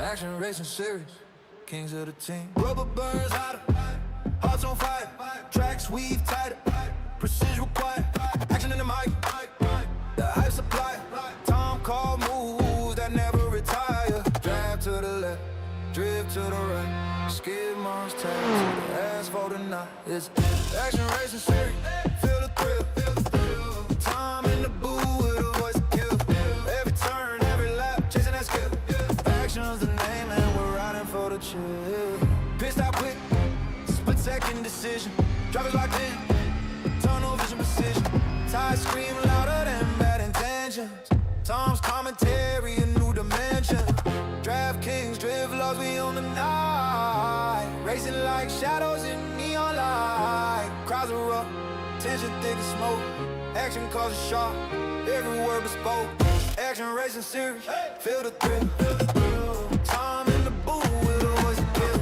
Action racing series, kings of the team. Rubber burns hotter, hearts on fire, tracks weave tighter, precision required, action in the mic, the hype supply, Tom call moves that never retire. Drive to the left, drift to the right, skid marks tight to the asphalt tonight. It's action racing series, feel the thrill, Tom in the booth with a voice to kill. Every turn, every lap, chasing that skill. Action's the name and we're riding for the chill. Pissed out quick, split second decision. Drivers locked in, tunnel vision precision. Tires scream louder than bad intentions. Tom's commentary, a new dimension. DraftKings, drift laws, we on the night. Racing like shadows in neon light. Crowds erupt, tension thick as smoke. Action causes sharp, every word bespoke. Action racing series, feel the thrill. Tom in the booth with a voice to kill.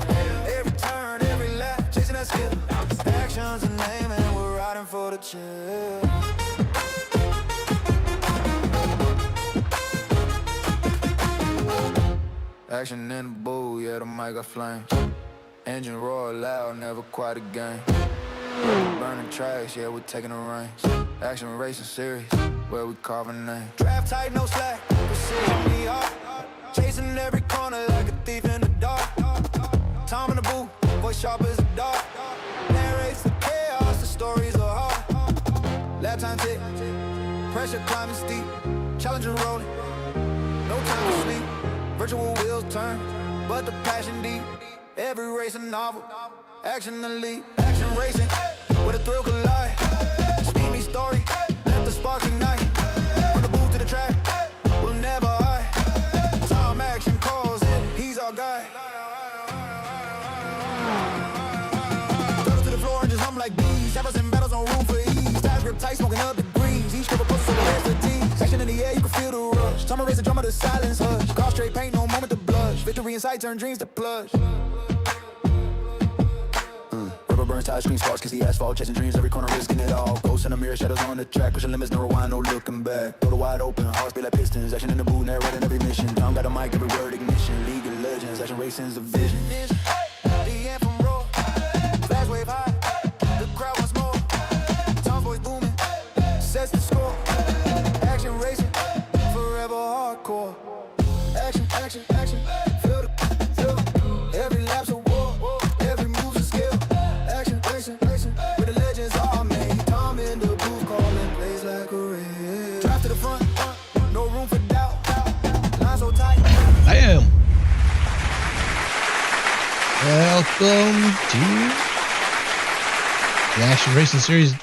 Every turn, every lap, chasing that skill. Action's the name and we're riding for the chill. Action in the booth, yeah, the mic got flames. Engine roar loud, never quite a game. Burning tracks, yeah, we're taking the reins. Action racing series, where we carving names. Draft tight, no slack, precision me off. Chasing every corner like a thief in the dark. Tom in the booth, voice sharp as a dart. Narrates the chaos, the stories are hard. Lap time tick, pressure climbing steep. Challenger rolling, no time to sleep. Virtual wheels turn, but the passion deep. Every race a novel, action the lead. Action racing, where the thrill collide. Steamy story, let the sparks ignite. From the booth to the track, we'll never hide. Tom action calls it, he's our guy. Pedals to the floor and just hum like bees. Shadows and battles on room for ease. Tires grip tight, smoking up degrees. Each couple pushes so the rest of tees. Action in the air, you can feel the rush. Tom race the drummer, the silence hush. Car straight paint, no moment to blush. Victory in sight, turn dreams to plush. Rubber burns, tires scream sparks, kiss the asphalt. Chasing dreams, every corner risking it all. Ghosts in the mirror, shadows on the track. Pushing limits, no rewind, no looking back. Door wide open, hearts beat like pistons. Action in the booth, narrating every mission. Tom got a mic, every word ignition. League of legends, action racing's a vision. The anthem roar, flash wave high. The crowd wants more. Tom's voice booming, sets the score. Action racing, forever hardcore. Action, action, action. Feel the, every lap's a war. Every move's a skill. Action, racing, racing. Where the legends are made. Tom in the booth calling plays like a raid. Drive to the front, no room for doubt. Line so tight. Bam. Welcome to the Action Racing Series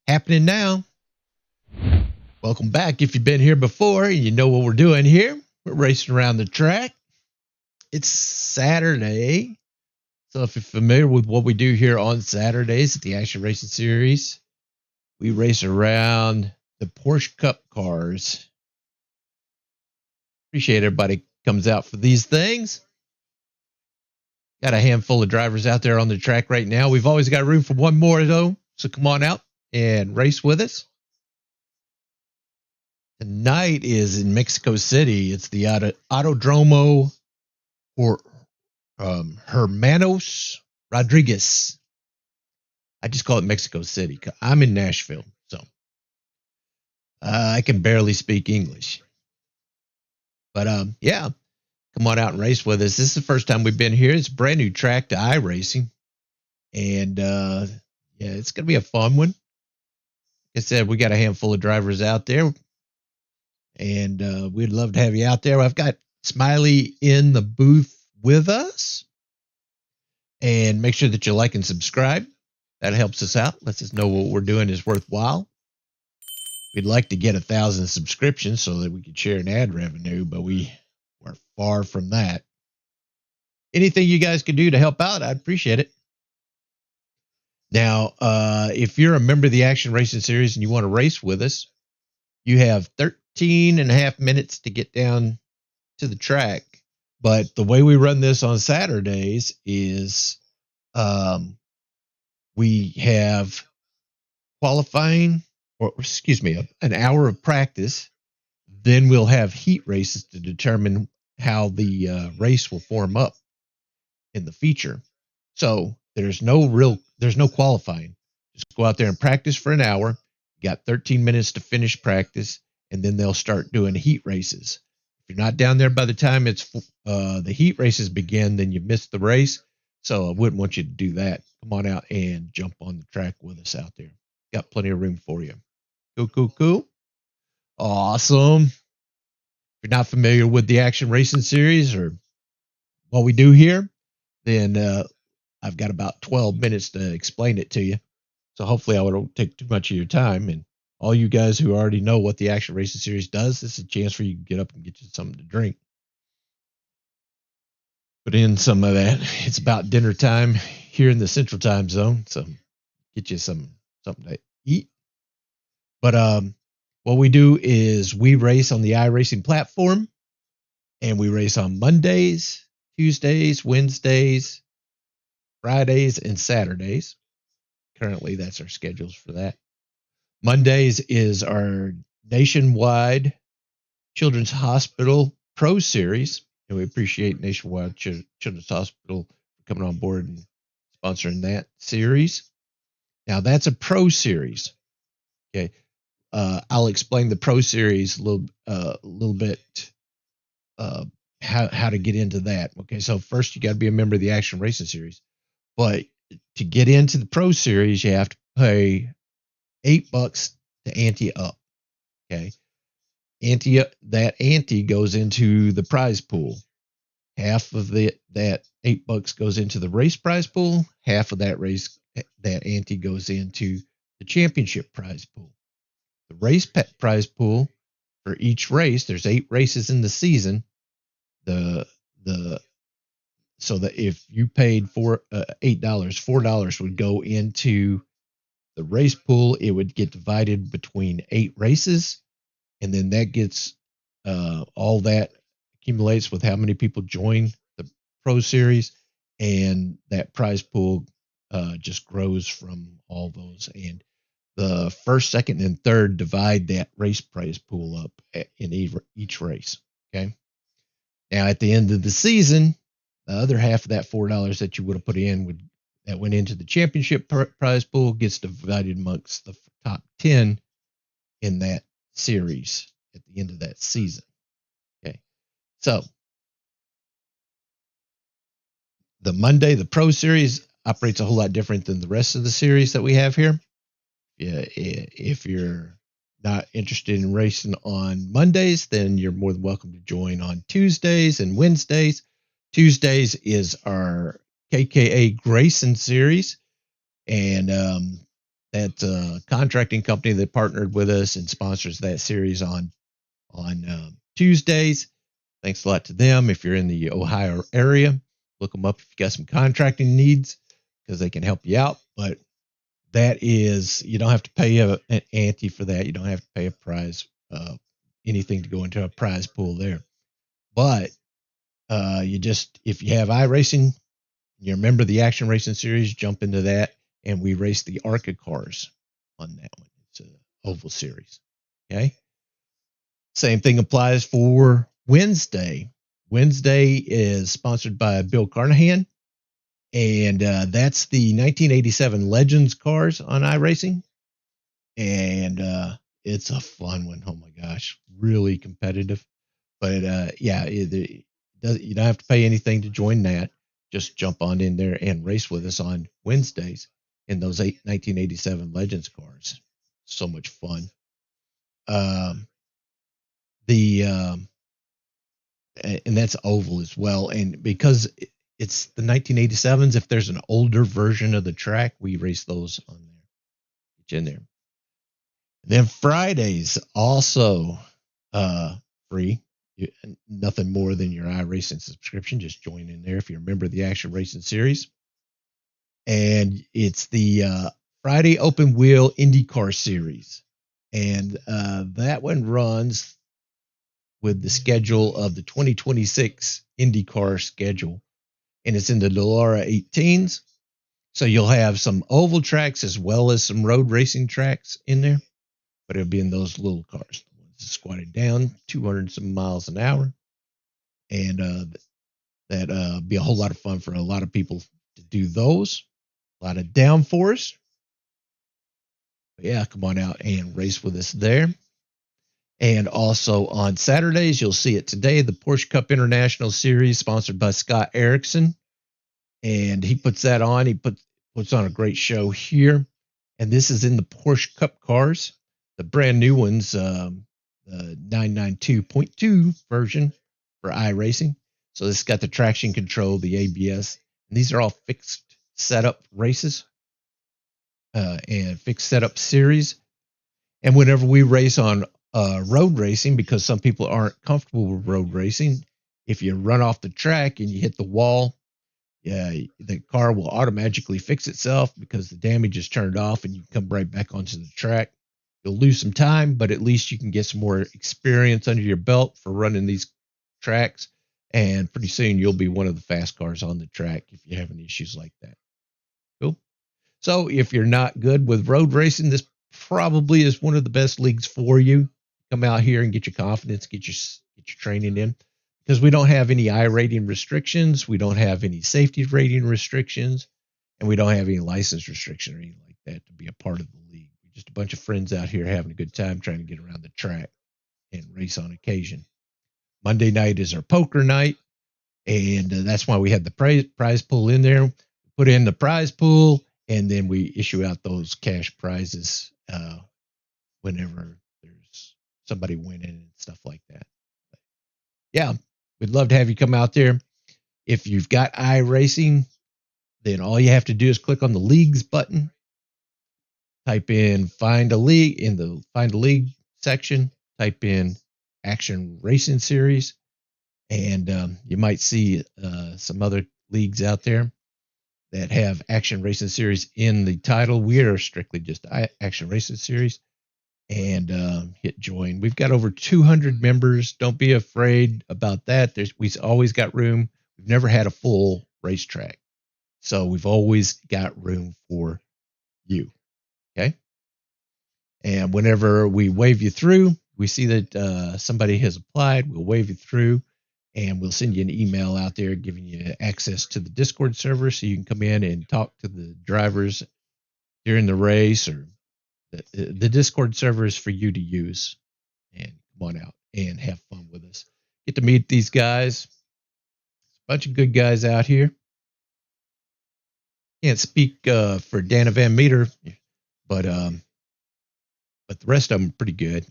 happening now. Welcome back. If you've been here before, you know what we're doing here. We're racing around the track. It's Saturday. So if you're familiar with what we do here on Saturdays at the Action Racing Series, we race around the Porsche Cup cars. Appreciate everybody comes out for these things. Got a handful of drivers out there on the track right now. We've always got room for one more, though. So come on out and race with us. Tonight is in Mexico City. It's the Autodromo Hermanos Rodriguez. I just call it Mexico City. I'm in Nashville, so I can barely speak English. But yeah, come on out and race with us. This is the first time we've been here. It's a brand new track to iRacing, and yeah, it's gonna be a fun one. Like I said, we got a handful of drivers out there. And we'd love to have you out there. I've got Smiley in the booth with us. And make sure that you like and subscribe. That helps us out. Lets us know what we're doing is worthwhile. We'd like to get 1,000 subscriptions so that we could share an ad revenue, but we're far from that. Anything you guys can do to help out, I'd appreciate it. Now, if you're a member of the Action Racing Series and you want to race with us, you have 13 and a half minutes to get down to the track. But the way we run this on Saturdays is we have qualifying, or excuse me, an hour of practice. Then we'll have heat races to determine how the race will form up in the feature. So there's no qualifying. Just go out there and practice for an hour. You got 13 minutes to finish practice, and then they'll start doing heat races. If you're not down there by the time the heat races begin, then you missed the race. So I wouldn't want you to do that. Come on out and jump on the track with us out there. Got plenty of room for you. Cool. Awesome. If you're not familiar with the Action Racing Series or what we do here, then I've got about 12 minutes to explain it to you. So hopefully I won't take too much of your time. And all you guys who already know what the Action Racing Series does, this is a chance for you to get up and get you something to drink. Put in some of that. It's about dinner time here in the Central Time Zone, so get you something to eat. But what we do is we race on the iRacing platform, and we race on Mondays, Tuesdays, Wednesdays, Fridays, and Saturdays. Currently, that's our schedules for that. Mondays is our nationwide Children's Hospital Pro Series, and we appreciate Nationwide Children's Hospital for coming on board and sponsoring that series. Now, that's a Pro Series. Okay, I'll explain the Pro Series a little bit. How to get into that. Okay, so first you got to be a member of the Action Racing Series, but to get into the Pro Series, you have to pay $8 to ante up. Okay, that ante goes into the prize pool. Half of that $8 goes into the race prize pool. Half of that ante goes into the championship prize pool. The race prize pool for each race, there's 8 races in the season. So that if you paid $8, $4 would go into the race pool. It would get divided between 8 races, and then that gets all that accumulates with how many people join the Pro Series, and that prize pool just grows from all those. And the first, second, and third divide that race prize pool up in each race. Okay. Now, at the end of the season, the other half of that $4 that you would have put in that went into the championship prize pool gets divided amongst the top 10 in that series at the end of that season. Okay, so the Pro Series operates a whole lot different than the rest of the series that we have here. If you're not interested in racing on Mondays, then you're more than welcome to join on Tuesdays and Wednesdays. Tuesdays is our KKA Grayson series, and that's a contracting company that partnered with us and sponsors that series on Tuesdays. Thanks a lot to them. If you're in the Ohio area, look them up if you got some contracting needs, because they can help you out. But that is, you don't have to pay an ante for that. You don't have to pay a prize, anything to go into a prize pool there. But if you have iRacing, you're a member of the Action Racing Series, jump into that, and we race the ARCA cars on that one. It's an oval series. Okay. Same thing applies for Wednesday. Wednesday is sponsored by Bill Carnahan, and that's the 1987 Legends cars on iRacing, and it's a fun one. Oh my gosh, really competitive. But you don't have to pay anything to join that. Just jump on in there and race with us on Wednesdays in those 1987 Legends cars. So much fun. And that's oval as well. And because it's the 1987s, if there's an older version of the track, we race those on there. Get you in there. And then Fridays also free. Nothing more than your iRacing subscription. Just join in there if you're a member of the Action Racing Series. And it's the Friday Open Wheel IndyCar Series. And that one runs with the schedule of the 2026 IndyCar schedule. And it's in the Dallara 18s. So you'll have some oval tracks as well as some road racing tracks in there. But it'll be in those little cars. The ones squatted down, 200 some miles an hour. and that be a whole lot of fun for a lot of people to do those. A lot of downforce. But yeah, come on out and race with us there. And also on Saturdays, you'll see it today, the Porsche Cup International Series, sponsored by Scott Erickson. And he puts that on. He puts on a great show here. And this is in the Porsche Cup cars, the brand new ones, the 992.2 version for iRacing. So this has got the traction control, the ABS. And these are all fixed setup races and fixed setup series. And whenever we race on road racing, because some people aren't comfortable with road racing, if you run off the track and you hit the wall, the car will automatically fix itself because the damage is turned off and you come right back onto the track. You'll lose some time, but at least you can get some more experience under your belt for running these tracks. And pretty soon you'll be one of the fast cars on the track if you're having issues like that. Cool. So if you're not good with road racing, this probably is one of the best leagues for you. Come out here and get your confidence, get your training in, because we don't have any I rating restrictions, we don't have any safety rating restrictions, and we don't have any license restriction or anything like that to be a part of the league. We're just a bunch of friends out here having a good time trying to get around the track and race on occasion. Monday night is our poker night, and that's why we had the prize pool in there. Put in the prize pool, and then we issue out those cash prizes whenever there's somebody winning and stuff like that. But yeah, we'd love to have you come out there. If you've got iRacing, then all you have to do is click on the leagues button. Type in find a league in the find a league section. Type in Action Racing Series, and you might see some other leagues out there that have Action Racing Series in the title. We are strictly just Action Racing Series, and hit join. We've got over 200 members. Don't be afraid about that. We've always got room. We've never had a full racetrack, so we've always got room for you. Okay. And whenever we wave you through, we see that somebody has applied, we'll wave you through, and we'll send you an email out there giving you access to the Discord server so you can come in and talk to the drivers during the race. Or the Discord server is for you to use. And come on out and have fun with us. Get to meet these guys. A bunch of good guys out here. Can't speak for Dana Van Meter, but the rest of them are pretty good.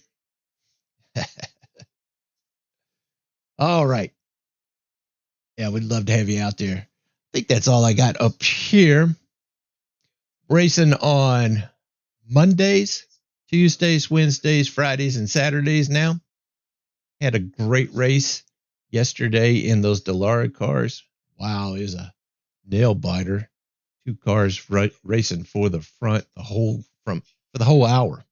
All right. Yeah, we'd love to have you out there. I think that's all I got up here. Racing on Mondays, Tuesdays, Wednesdays, Fridays, and Saturdays now. Had a great race yesterday in those Dallara cars. Wow, it was a nail biter. Two cars racing for the front for the whole hour.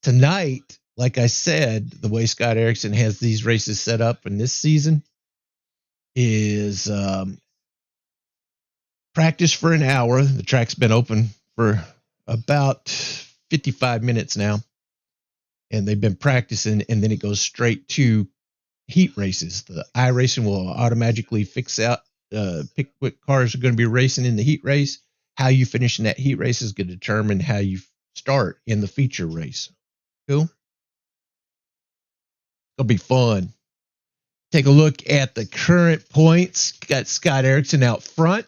Tonight, like I said, the way Scott Erickson has these races set up in this season is practice for an hour. The track's been open for about 55 minutes now, and they've been practicing, and then it goes straight to heat races. The iRacing will automatically pick what cars are going to be racing in the heat race. How you finish in that heat race is going to determine how you start in the feature race. Cool. It'll be fun. Take a look at the current points. Got Scott Erickson out front.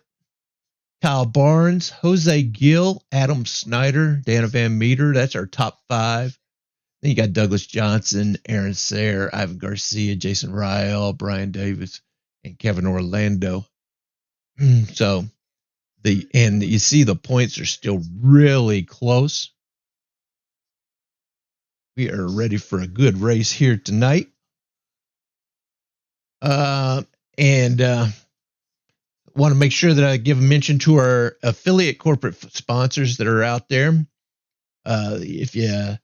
Kyle Barnes, Jose Gill, Adam Snyder, Dana Van Meter. That's our top five. Then you got Douglas Johnson, Aaron Sayre, Ivan Garcia, Jason Ryle, Brian Davis, and Kevin Orlando. So you see the points are still really close. We are ready for a good race here tonight. And want to make sure that I give a mention to our affiliate corporate sponsors that are out there. If you're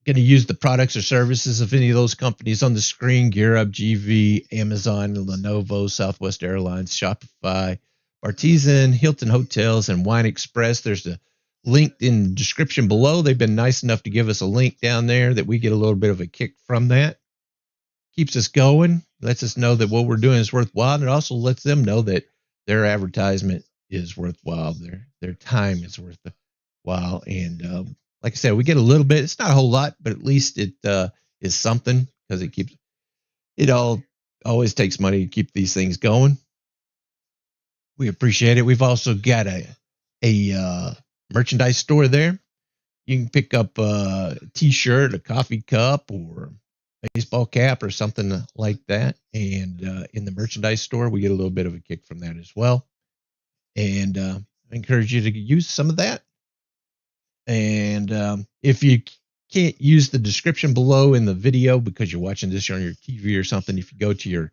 going to use the products or services of any of those companies on the screen, GearUp, GV, Amazon, Lenovo, Southwest Airlines, Shopify, Artisan, Hilton Hotels, and Wine Express, there's a link in the description below. They've been nice enough to give us a link down there that we get a little bit of a kick from that. keeps us going, lets us know that what we're doing is worthwhile, and it also lets them know that their advertisement is worthwhile, their time is worthwhile. And like I said, we get a little bit. It's not a whole lot, but at least it is something, because it always takes money to keep these things going. We appreciate it. We've also got a merchandise store there. You can pick up a t-shirt, a coffee cup, or baseball cap or something like that. And in the merchandise store, we get a little bit of a kick from that as well. And I encourage you to use some of that. And if you can't use the description below in the video because you're watching this on your TV or something, if you go to your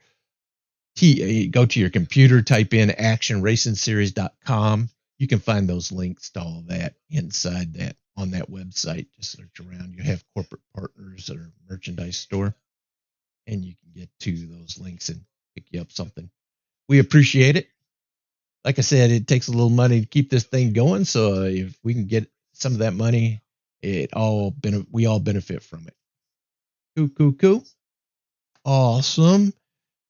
computer, type in actionracingseries.com, you can find those links to all that inside that on that website. Just search around. You have corporate partners or merchandise store, and you can get to those links and pick you up something. We appreciate it. Like I said, it takes a little money to keep this thing going. So if we can get some of that money, we all benefit from it. Cool. Awesome.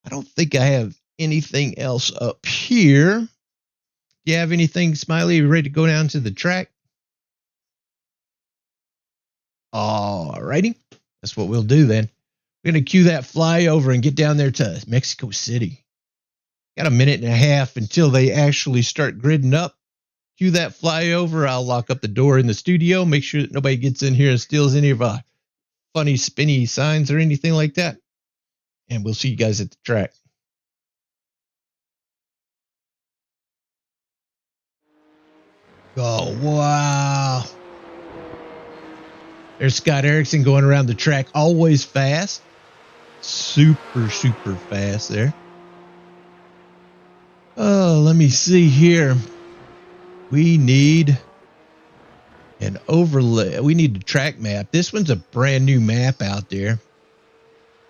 I don't think I have anything else up here. Do you have anything, Smiley? You ready to go down to the track? All righty. That's what we'll do then. We're going to cue that flyover and get down there to Mexico City. Got a minute and a half until they actually start gridding up. Cue that flyover. I'll lock up the door in the studio. Make sure that nobody gets in here and steals any of our funny spinny signs or anything like that. And we'll see you guys at the track. Oh, wow. There's Scott Erickson going around the track, always fast. Super fast there. Oh, let me see here. We need an overlay. We need a track map. This one's a brand new map out there.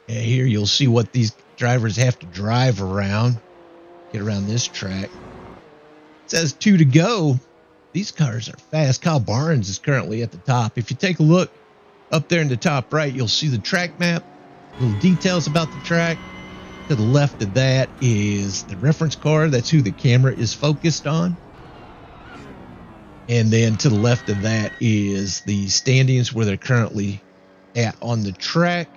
And here you'll see what these drivers have to drive around. Get around this track. It says 2 to go. These cars are fast. Kyle Barnes is currently at the top. If you take a look up there in the top right, you'll see the track map, little details about the track. To the left of that is the reference car. That's who the camera is focused on. And then to the left of that is the standings where they're currently at on the track.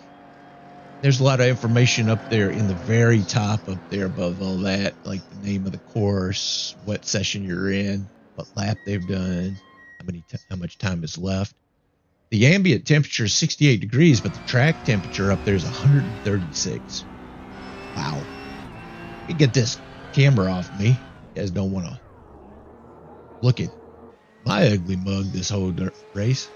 There's a lot of information up there in the very top up there above all that, like the name of the course, what session you're in, what lap they've done, how much time is left. The ambient temperature is 68 degrees, but the track temperature up there is 136. Wow. Let me get this camera off me. You guys don't want to look at my ugly mug this whole race.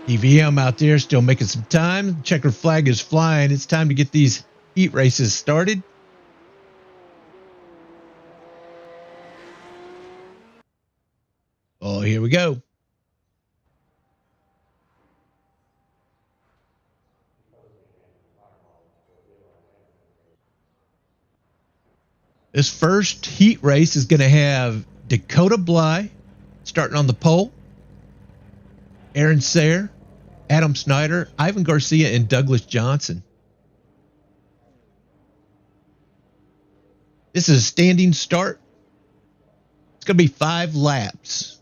DVM out there still making some time. Checker flag is flying. It's time to get these heat races started. Oh, here we go. This first heat race is going to have Dakota Bly starting on the pole, Aaron Sayre, Adam Snyder, Ivan Garcia, and Douglas Johnson. This is a standing start. It's going to be 5 laps.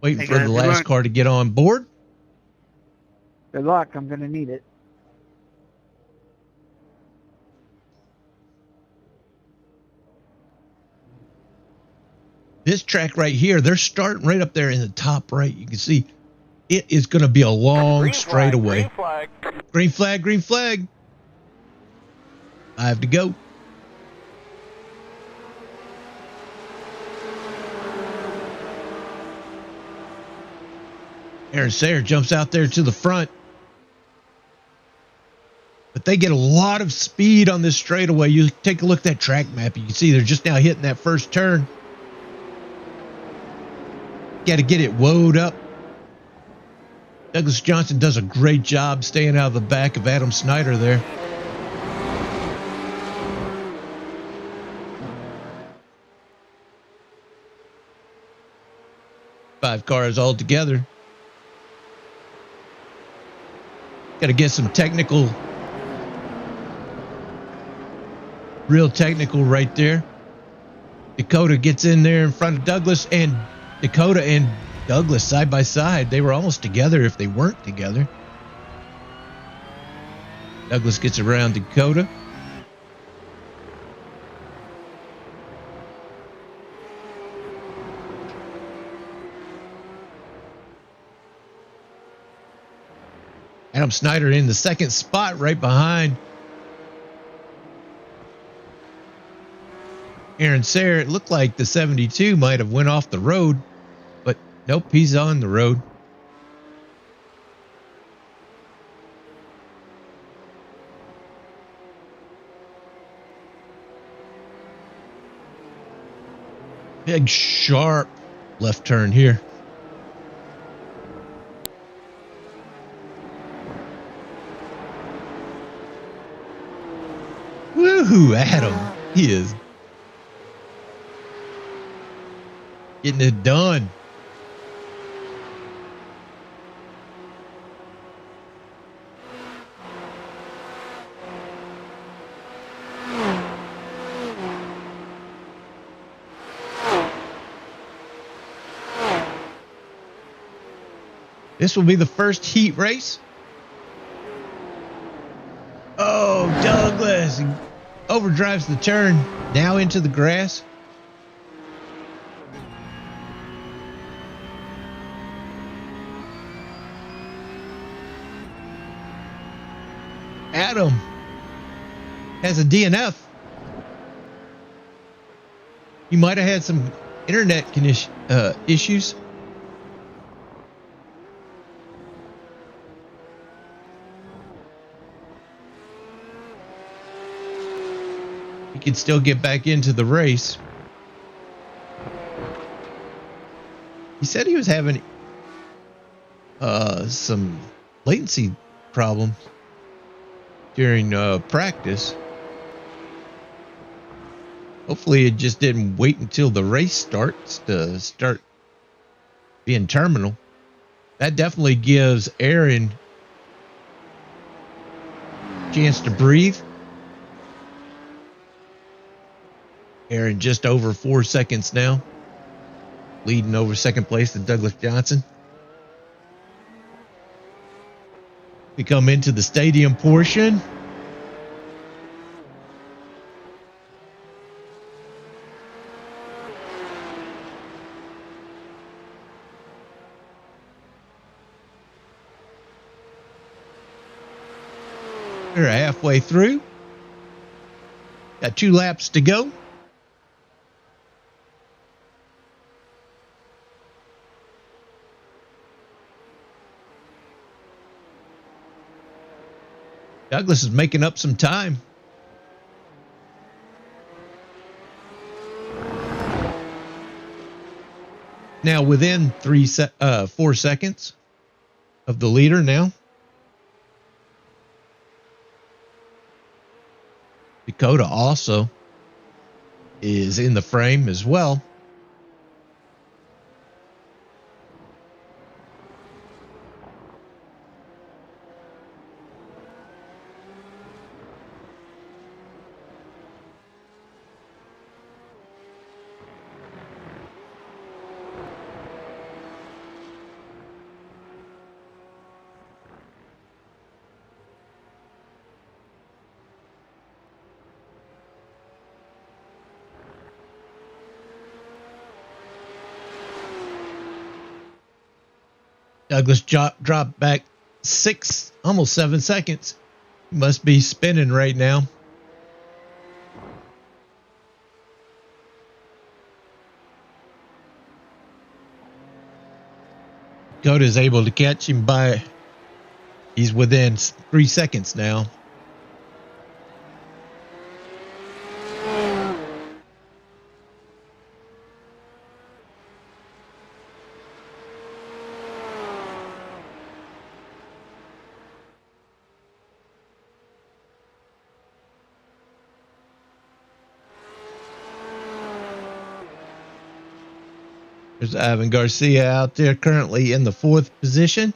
Waiting for the last car to get on board. Good luck. I'm going to need it. This track right here, they're starting right up there in the top right. You can see it is going to be a long straightaway. Green flag, green flag. 5 to go. Aaron Sayre jumps out there to the front. But they get a lot of speed on this straightaway. You take a look at that track map. You can see they're just now hitting that first turn. Got to get it woed up. Douglas Johnson does a great job staying out of the back of Adam Snyder there. 5 cars all together. Got to get some technical, real technical right there. Dakota gets in there in front of Douglas, and Dakota and Douglas side by side. They were almost together if they weren't together. Douglas gets around Dakota. Adam Snyder in the second spot right behind Aaron Sayre. It looked like the 72 might have went off the road, but nope, he's on the road. Big sharp left turn here. Woohoo, Adam. He is getting it done. This will be the first heat race. Oh, Douglas overdrives the turn, now into the grass. Adam has a DNF. He might have had some internet issues. He can still get back into the race. He said he was having some latency problems during practice. Hopefully it just didn't wait until the race starts to start being terminal. That definitely gives Aaron a chance to breathe. Aaron just over 4 seconds now, leading over second place to Douglas Johnson. We come into the stadium portion. We're halfway through. Got 2 laps to go. Douglas is making up some time. Now within 4 seconds of the leader now. Dakota also is in the frame as well. Douglas dropped back 6, almost 7 seconds. He must be spinning right now. Dakota is able to catch him by, he's within 3 seconds now. There's Ivan Garcia out there currently in the 4th position.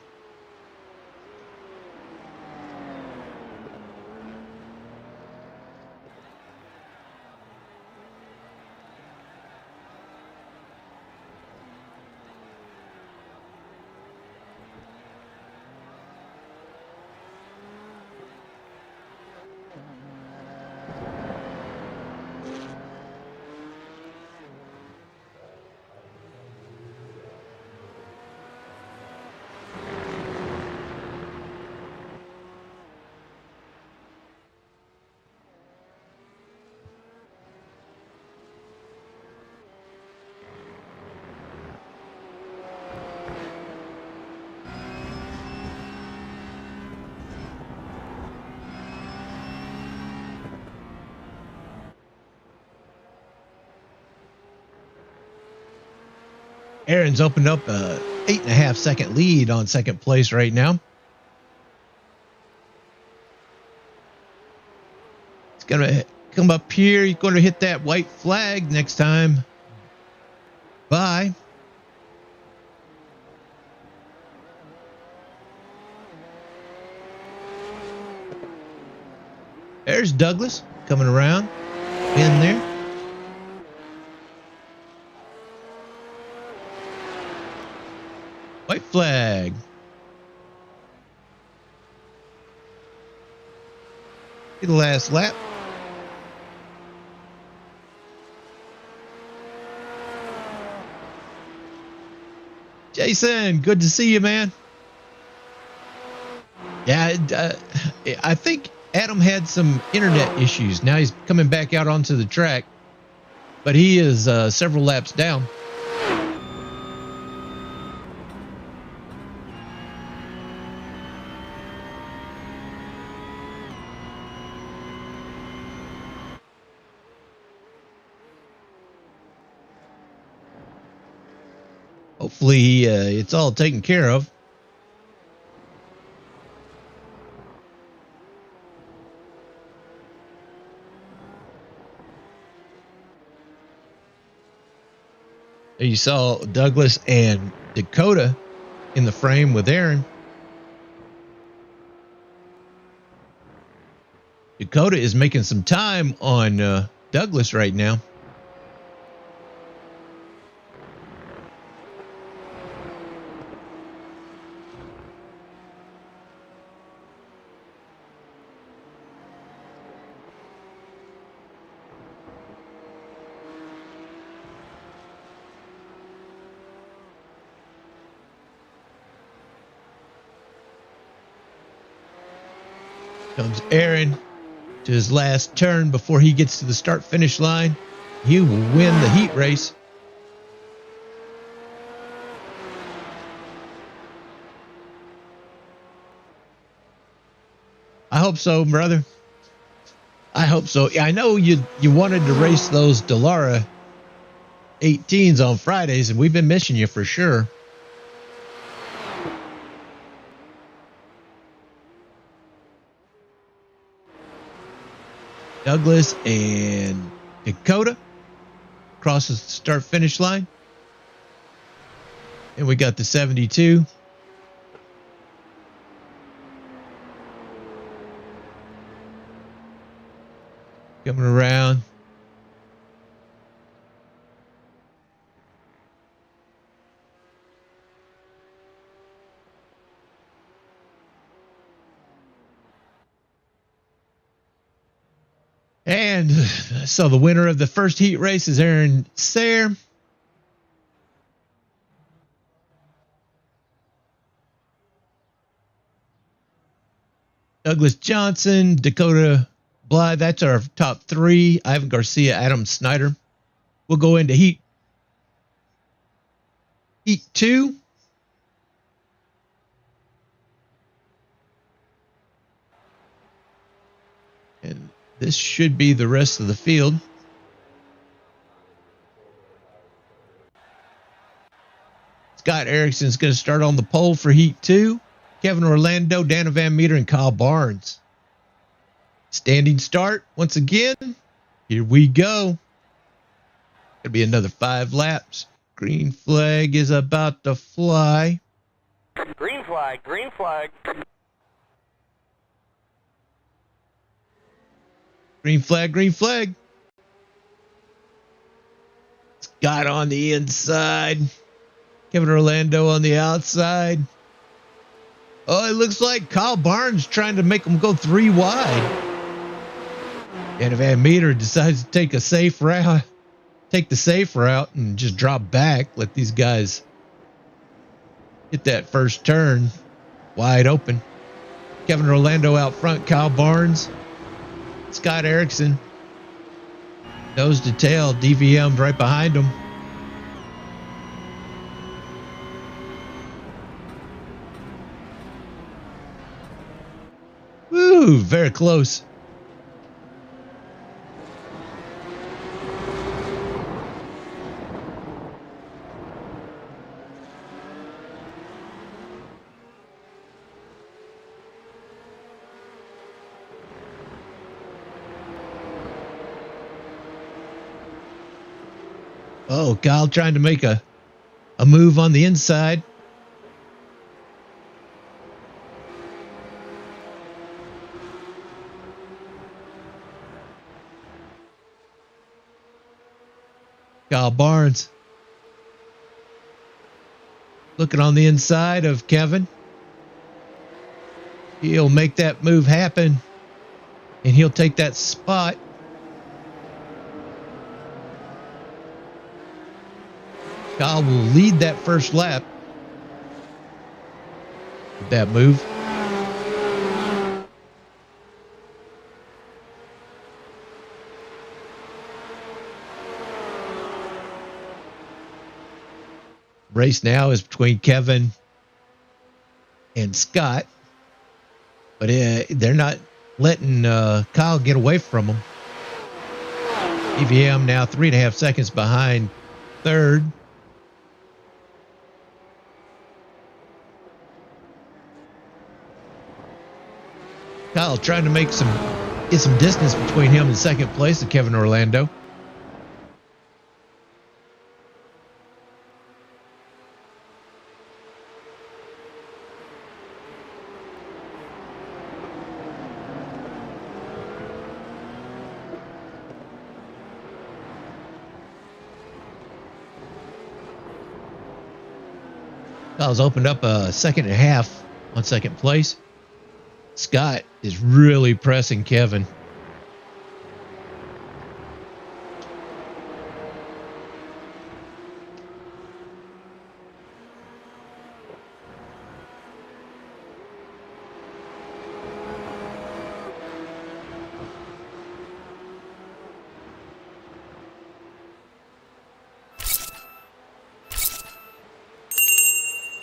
Aaron's opened up a 8.5 second lead on 2nd place right now. He's going to come up here. He's going to hit that white flag next time. Bye. There's Douglas coming around in there. White flag. The last lap. Jason, good to see you, man. Yeah, I think Adam had some internet issues. Now he's coming back out onto the track, but he is several laps down. Hopefully, it's all taken care of. There you saw Douglas and Dakota in the frame with Aaron. Dakota is making some time on Douglas right now. Comes Aaron to his last turn before he gets to the start-finish line. He will win the heat race. I hope so, brother. I hope so. I know you wanted to race those Dallara 18s on Fridays, and we've been missing you for sure. Douglas and Dakota crosses the start-finish line. And we got the 72. Coming around. And so the winner of the first heat race is Aaron Sayre. Douglas Johnson, Dakota Blythe, that's our top 3. Ivan Garcia, Adam Snyder. We'll go into heat 2. And this should be the rest of the field. Scott Erickson's going to start on the pole for heat 2. Kevin Orlando, Dana Van Meter, and Kyle Barnes. Standing start once again. Here we go. Gonna be another 5 laps. Green flag is about to fly. Green flag, green flag. Green flag, green flag. Scott on the inside. Kevin Orlando on the outside. Oh, it looks like Kyle Barnes trying to make him go 3 wide. And Van Meter decides to take the safe route and just drop back. Let these guys hit that first turn wide open. Kevin Orlando out front. Kyle Barnes. Scott Erickson. Nose to tail. DVM right behind him. Woo, very close. Oh, Kyle trying to make a move on the inside. Kyle Barnes looking on the inside of Kevin. He'll make that move happen, and he'll take that spot. Kyle will lead that first lap with that move. Race now is between Kevin and Scott, but they're not letting Kyle get away from him. EVM now 3.5 seconds behind third. Kyle trying to get some distance between him and second place and Kevin Orlando. Kyle's opened up a 1.5 on second place. Scott is really pressing Kevin.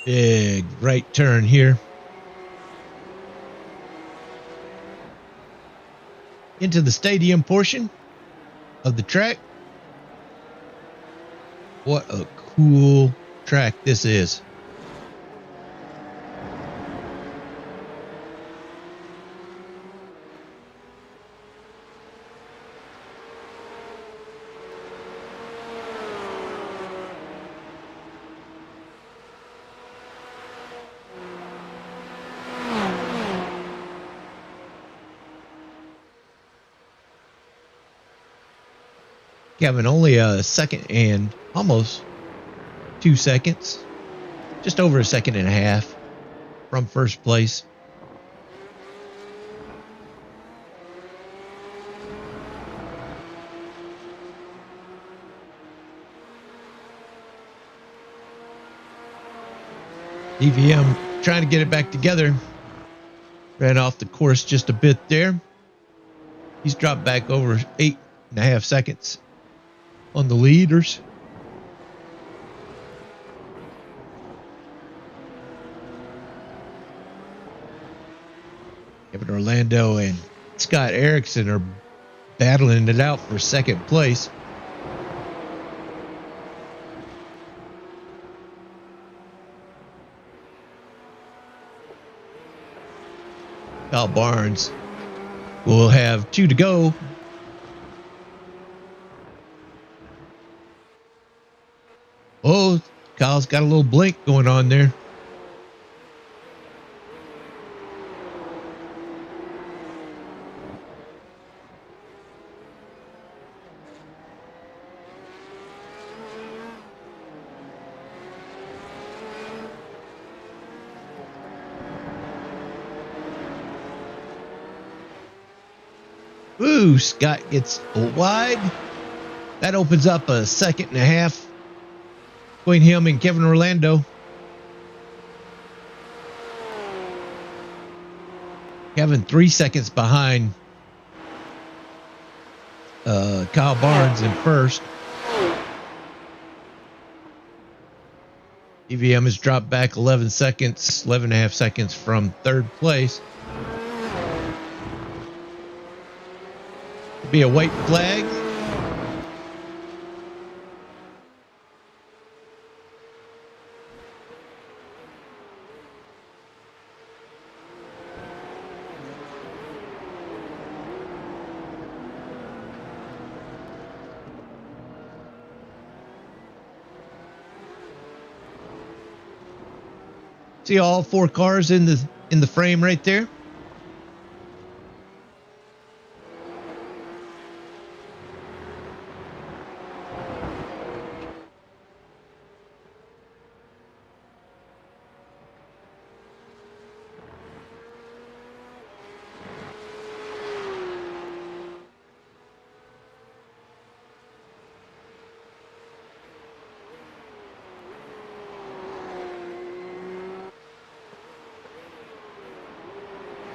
Big right turn here. Into the stadium portion of the track. What a cool track this is. Kevin only a second and almost 2 seconds, just over a 1.5 seconds from first place. EVM trying to get it back together. Ran off the course just a bit there. He's dropped back over 8.5 seconds on the leaders. Kevin Orlando and Scott Erickson are battling it out for second place. Kyle Barnes will have 2 to go. Oh, Kyle's got a little blink going on there. Ooh, Scott gets wide. That opens up a second and a half between him and Kevin Orlando. Kevin 3 seconds behind Kyle Barnes in first. EVM has dropped back 11 seconds, 11 and a half seconds from third place. Be a white flag. See all 4 cars in the frame right there?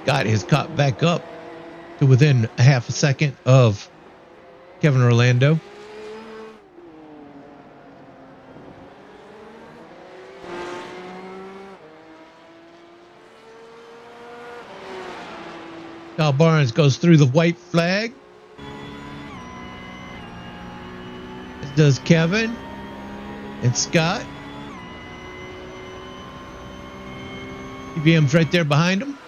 Scott has caught back up to within a half a second of Kevin Orlando. Kyle Barnes goes through the white flag, as does Kevin and Scott. EVM's right there behind him.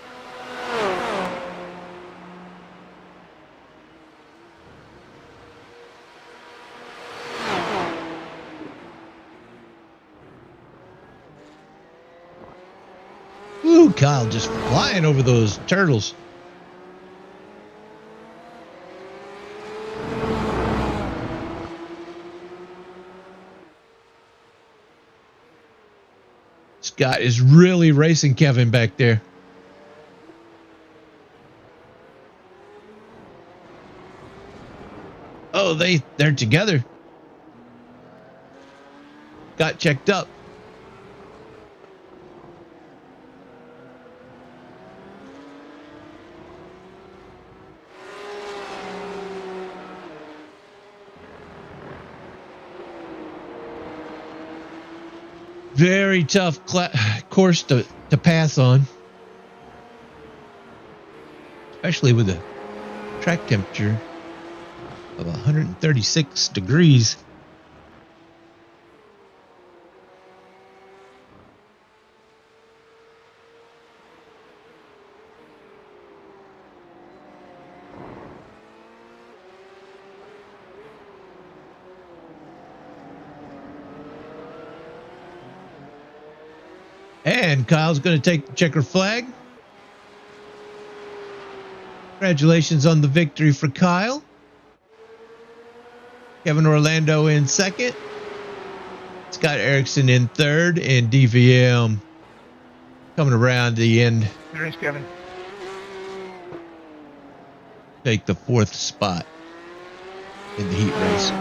Ooh, Kyle just flying over those turtles. Scott is really racing Kevin back there. Oh, they're together. Got checked up. Very tough course to pass on, especially with a track temperature of 136 degrees. And Kyle's going to take the checker flag. Congratulations on the victory for Kyle. Kevin Orlando in second. Scott Erickson in third. And DVM coming around the end. Thanks, Kevin. Take the 4th spot in the heat race.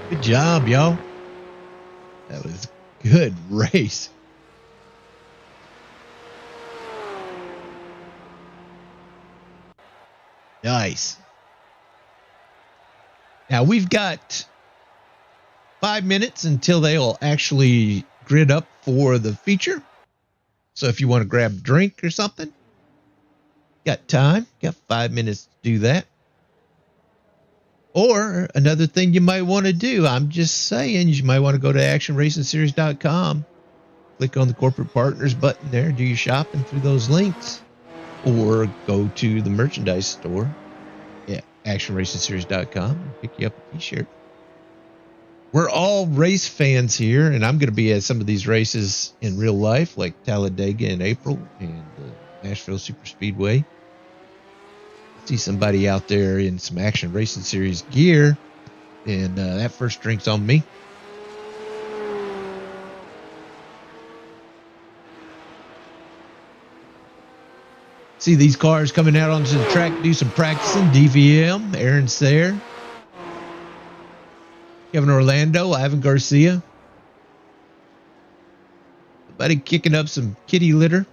Good job, y'all. That was a good race. Nice. Now we've got 5 minutes until they'll actually grid up for the feature. So if you want to grab a drink or something, got time. Got 5 minutes to do that. Or another thing you might want to do, I'm just saying, you might want to go to actionracingseries.com, click on the corporate partners button there, do your shopping through those links, or go to the merchandise store at actionracingseries.com and pick you up a t-shirt. We're all race fans here, and I'm going to be at some of these races in real life, like Talladega in April and Nashville Super Speedway. See somebody out there in some Action Racing Series gear, and that first drink's on me. See these cars coming out onto the track, do some practicing. DVM, Aaron's there. Kevin Orlando, Ivan Garcia. Somebody kicking up some kitty litter.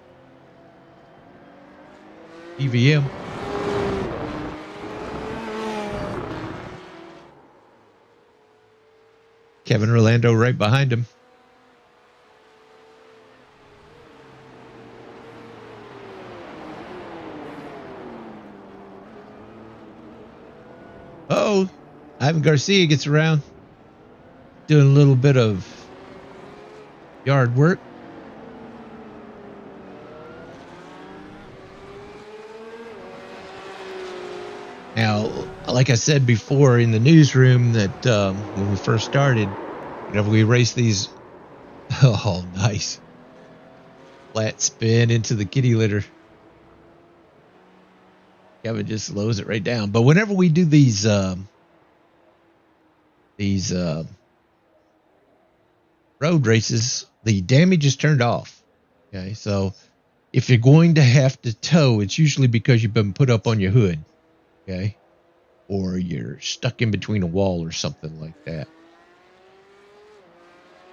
DVM. Kevin Orlando right behind him. Oh, Ivan Garcia gets around, doing a little bit of yard work. Now, like I said before in the newsroom, that when we first started, whenever we race these, oh, nice. Flat spin into the kitty litter. Kevin just slows it right down. But whenever we do these road races, the damage is turned off. Okay, so if you're going to have to tow, it's usually because you've been put up on your hood. Okay, or you're stuck in between a wall or something like that.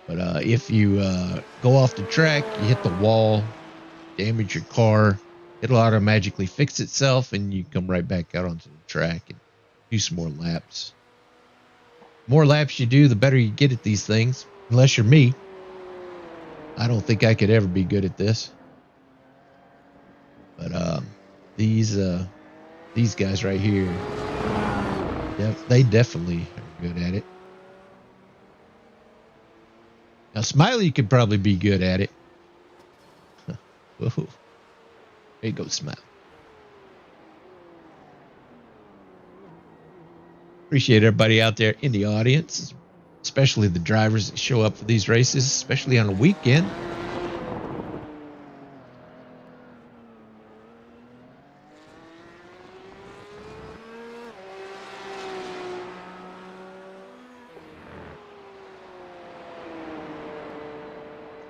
But if you go off the track, you hit the wall, damage your car, it'll automatically fix itself, and you come right back out onto the track and do some more laps. The more laps you do, the better you get at these things. Unless you're me, I don't think I could ever be good at this. But these guys right here, they definitely are good at it. Now, Smiley could probably be good at it. Whoa. There you go, Smile. Appreciate everybody out there in the audience, especially the drivers that show up for these races, especially on a weekend.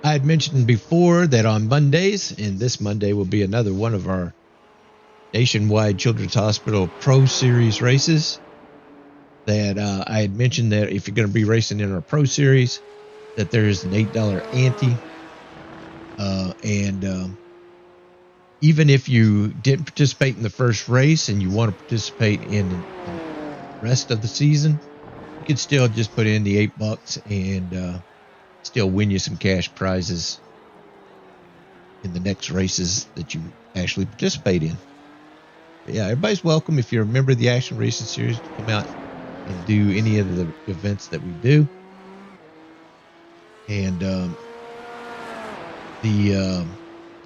I had mentioned before that on Mondays, and this Monday will be another one of our Nationwide Children's Hospital Pro Series races, that I had mentioned that if you're going to be racing in our Pro Series, that there is an $8 ante. And even if you didn't participate in the first race and you want to participate in the rest of the season, you can still just put in the $8 and still win you some cash prizes in the next races that you actually participate in. But yeah, everybody's welcome if you're a member of the Action Racing Series to come out and do any of the events that we do. And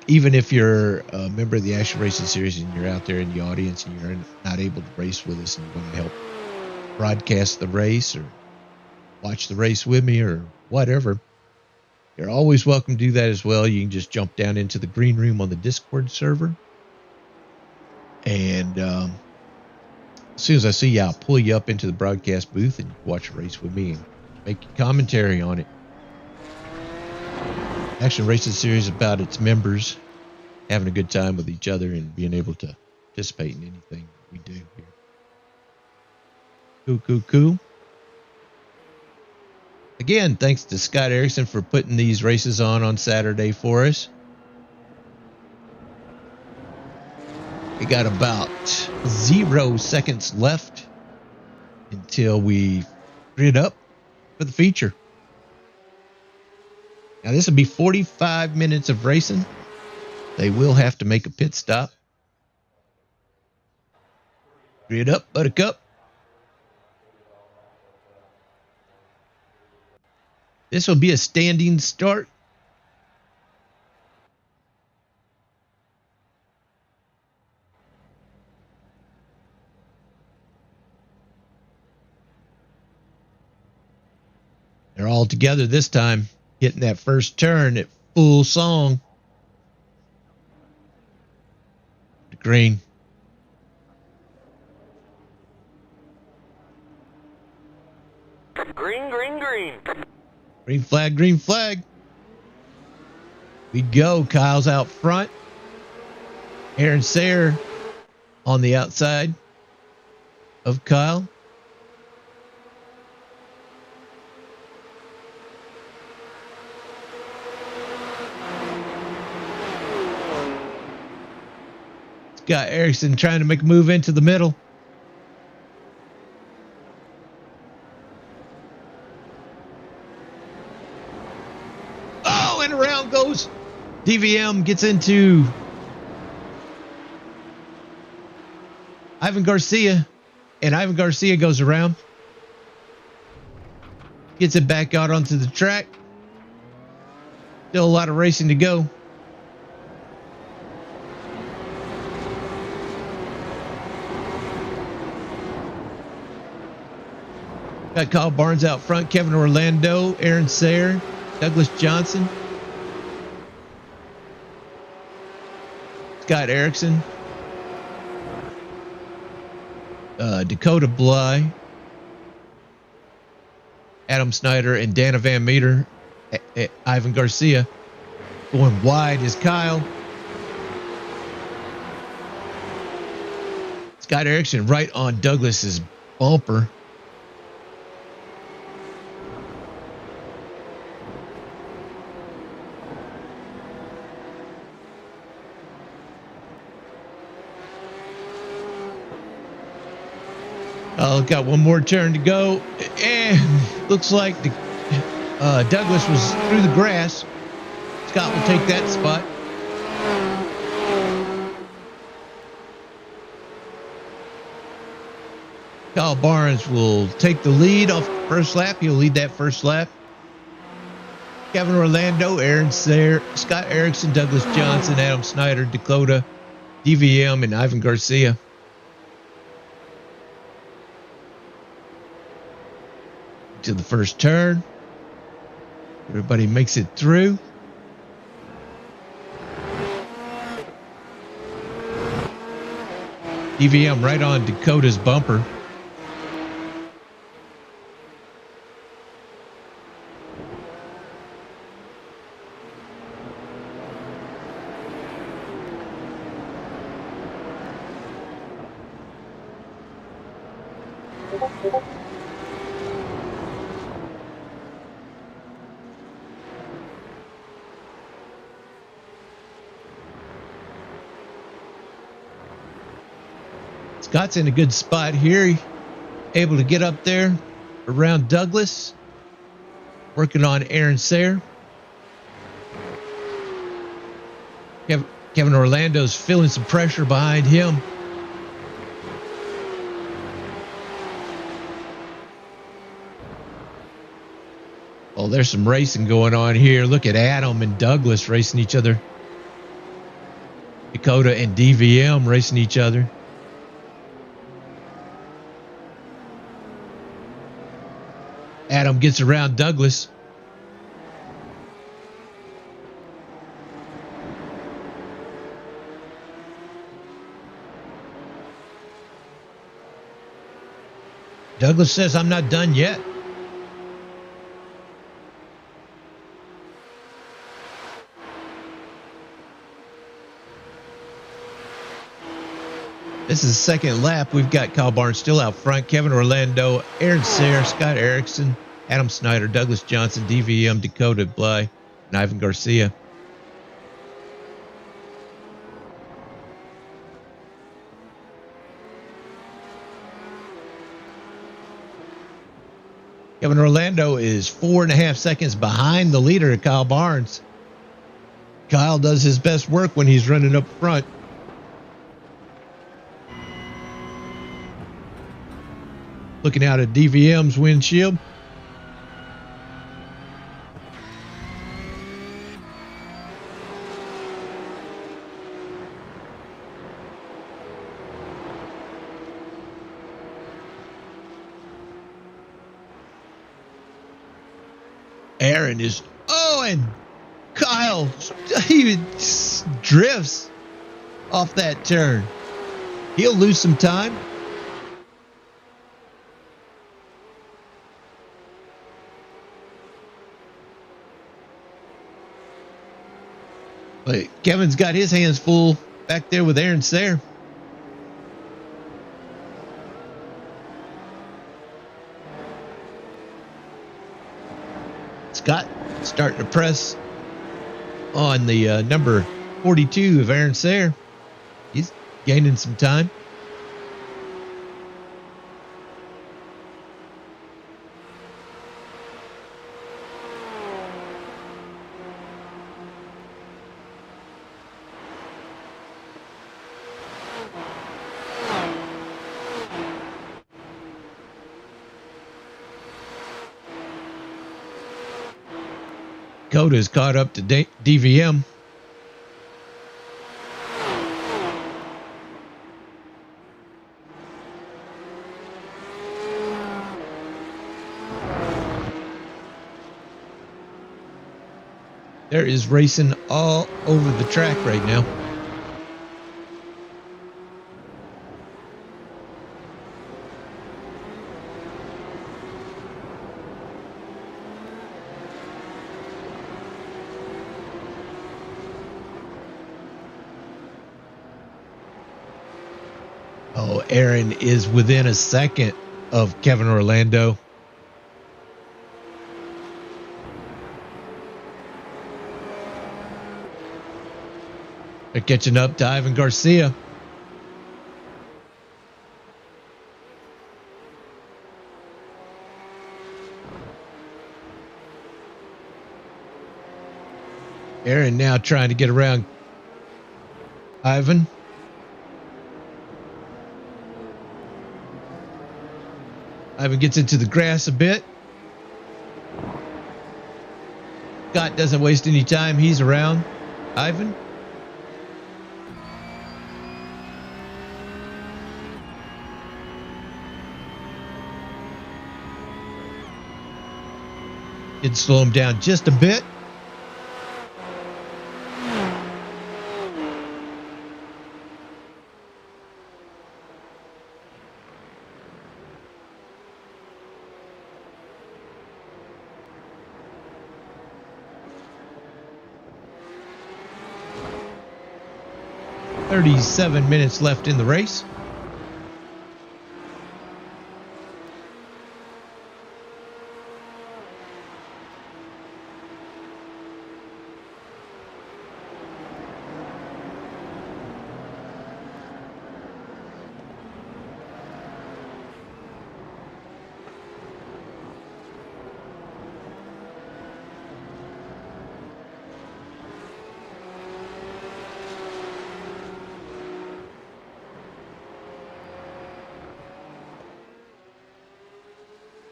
even if you're a member of the Action Racing Series and you're out there in the audience and you're not able to race with us and you want to help broadcast the race or watch the race with me or whatever, you're always welcome to do that as well. You can just jump down into the green room on the Discord server. And as soon as I see you, I'll pull you up into the broadcast booth and watch a race with me and make a commentary on it. Action Racing Series is about its members having a good time with each other and being able to participate in anything we do here. Cool. Again, thanks to Scott Erickson for putting these races on Saturday for us. We got about 0 seconds left until we grid up for the feature. Now, this will be 45 minutes of racing. They will have to make a pit stop. Grid up, Buttercup. This will be a standing start. They're all together this time, hitting that first turn at full song. The green. Green, green, green. Green flag, green flag. We go. Kyle's out front. Aaron Sayre on the outside of Kyle. Scott Erickson trying to make a move into the middle. Oh, and around goes DVM, gets into Ivan Garcia, and Ivan Garcia goes around, gets it back out onto the track. Still a lot of racing to go. Got Kyle Barnes out front, Kevin Orlando, Aaron Sayre, Douglas Johnson, Scott Erickson, Dakota Bly, Adam Snyder, and Dana Van Meter. Ivan Garcia going wide is Kyle. Scott Erickson right on Douglas's bumper. Got one more turn to go, and looks like Douglas was through the grass. Scott will take that spot. Kyle Barnes will take the lead off the first lap. He'll lead that first lap. Kevin Orlando, Aaron Sayre, Scott Erickson, Douglas Johnson, Adam Snyder, Dakota, DVM, and Ivan Garcia. To the first turn. Everybody makes it through. DVM right on Dakota's bumper. Scott's in a good spot here. Able to get up there around Douglas. Working on Aaron Sayre. Kevin Orlando's feeling some pressure behind him. Oh, there's some racing going on here. Look at Adam and Douglas racing each other. Dakota and DVM racing each other. Adam gets around Douglas. Douglas says, "I'm not done yet." This is the second lap. We've got Kyle Barnes still out front. Kevin Orlando, Aaron Sayre, Scott Erickson, Adam Snyder, Douglas Johnson, DVM, Dakota Bly, and Ivan Garcia. Kevin Orlando is 4.5 seconds behind the leader, Kyle Barnes. Kyle does his best work when he's running up front. Looking out at DVM's windshield. Aaron is, oh, and Kyle, he drifts off that turn. He'll lose some time. But Kevin's got his hands full back there with Aaron Sayre. Scott starting to press on the number 42 of Aaron Sayre. He's gaining some time. Coda's caught up to DVM. There is racing all over the track right now. Oh, Aaron is within a second of Kevin Orlando. They're catching up to Ivan Garcia. Aaron now trying to get around Ivan. Ivan gets into the grass a bit. Scott doesn't waste any time. He's around Ivan. Did slow him down just a bit. "37 minutes left in the race.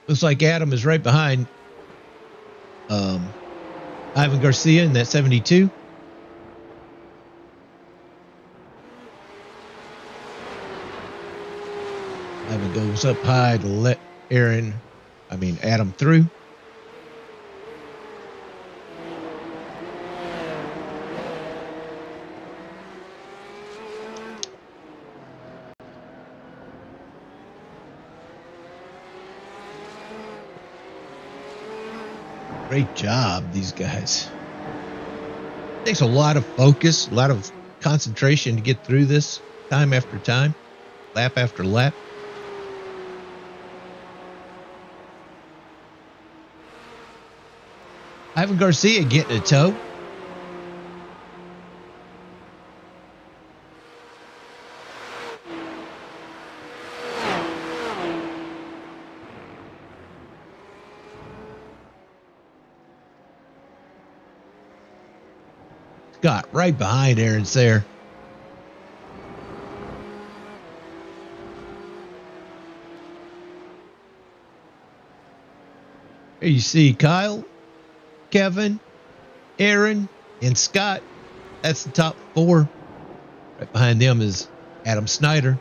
Looks like Adam is right behind Ivan Garcia in that 72. Ivan goes up high to let Adam through. Great job, these guys. Takes a lot of focus, a lot of concentration to get through this time after time, lap after lap. Ivan Garcia getting a tow. Scott right behind Aaron Sayre. Here you see Kyle, Kevin, Aaron, and Scott. That's the top four. Right behind them is Adam Snyder.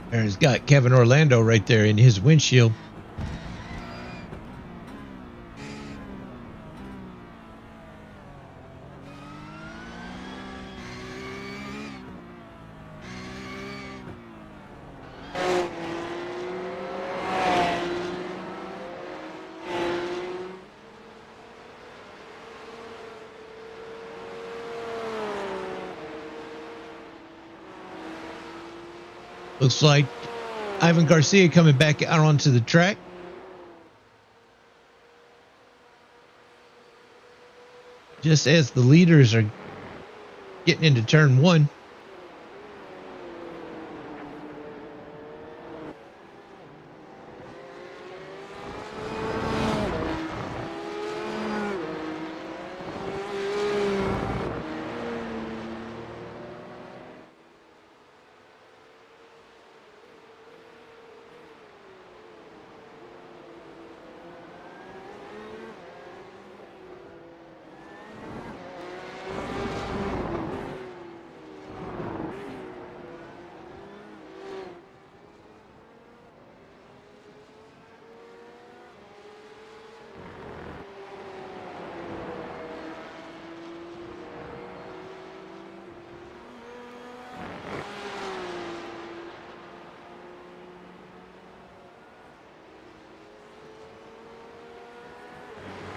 There's got Kevin Orlando right there in his windshield. Looks like Ivan Garcia coming back out onto the track. Just as the leaders are getting into turn one.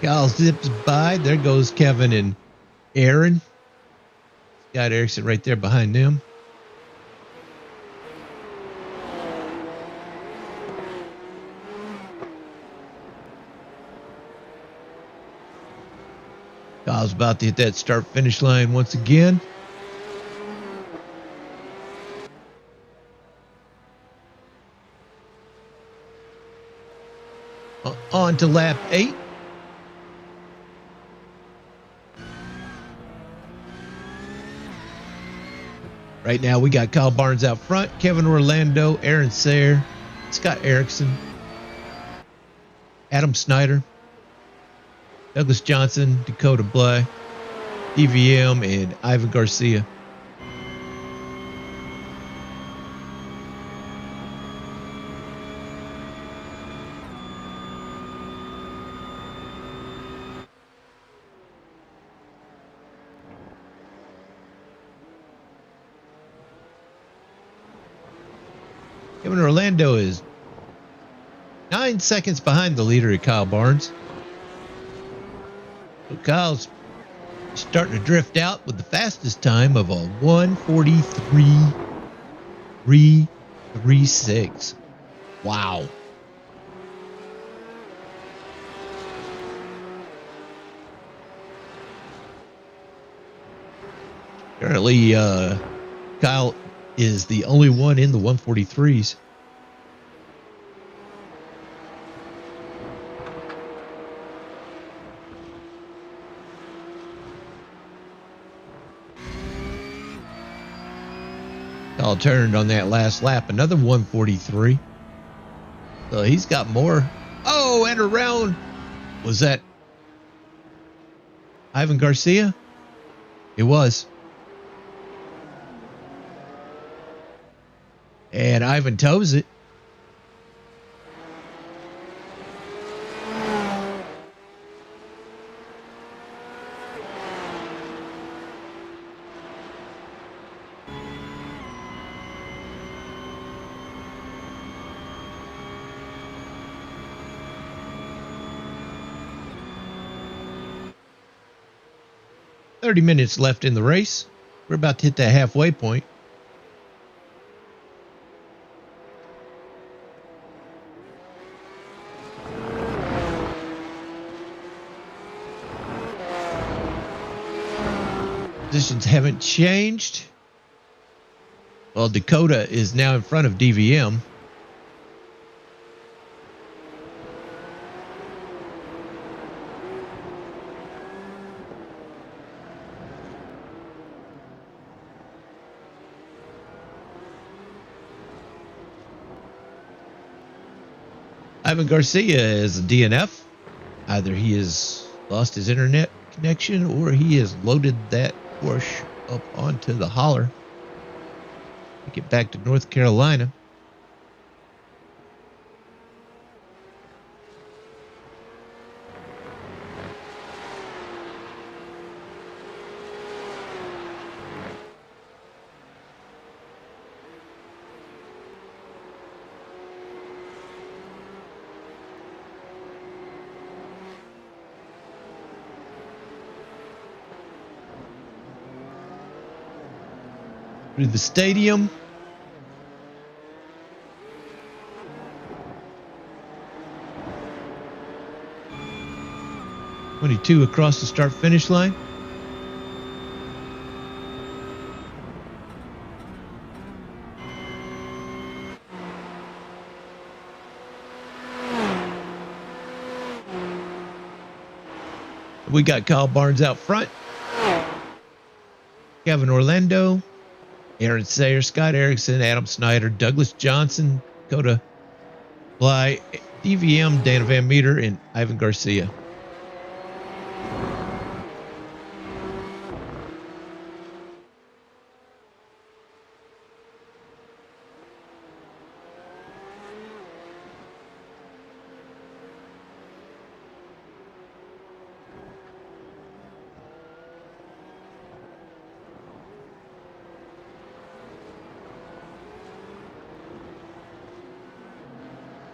Kyle zips by. There goes Kevin and Aaron. Got Erickson right there behind them. Kyle's about to hit that start-finish line once again. On to lap 8. Right now, we got Kyle Barnes out front, Kevin Orlando, Aaron Sayre, Scott Erickson, Adam Snyder, Douglas Johnson, Dakota Bly, DVM, and Ivan Garcia. Kevin Orlando is 9 seconds behind the leader, Kyle Barnes. So Kyle's starting to drift out with the fastest time of a 1:43.336. Wow. Currently, Kyle is the only one in the 143s. Kyle turned on that last lap, another 143. So he's got more. Oh, and around. Was that Ivan Garcia? It was. And Ivan tows it. "30 minutes left in the race. We're about to hit that halfway point. Positions haven't changed. Well, Dakota is now in front of DVM. Ivan Garcia is a DNF. Either he has lost his internet connection or he has loaded that Porsche up onto the hauler to get back to North Carolina. through the stadium. .22 across the start-finish line. We got Kyle Barnes out front. Kevin Orlando, Aaron Sayer, Scott Erickson, Adam Snyder, Douglas Johnson, Dakota Bly, DVM, Dana Van Meter, and Ivan Garcia.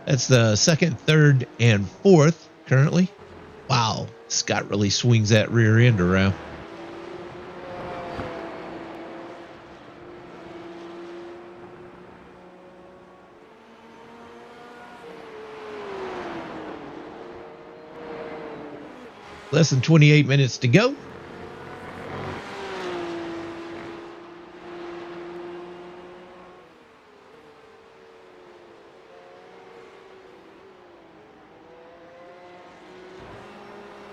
That's the second, third, and fourth currently. Wow, Scott really swings that rear end around. Less than 28 minutes to go.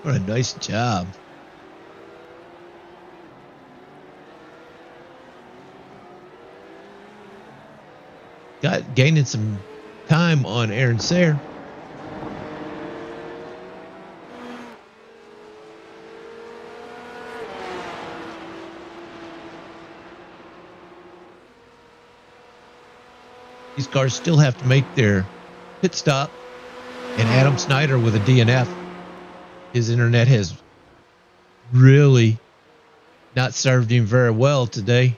What a nice job. Got gaining some time on Aaron Sayer. These cars still have to make their pit stop. And Adam Snyder with a DNF. His internet has really not served him very well today.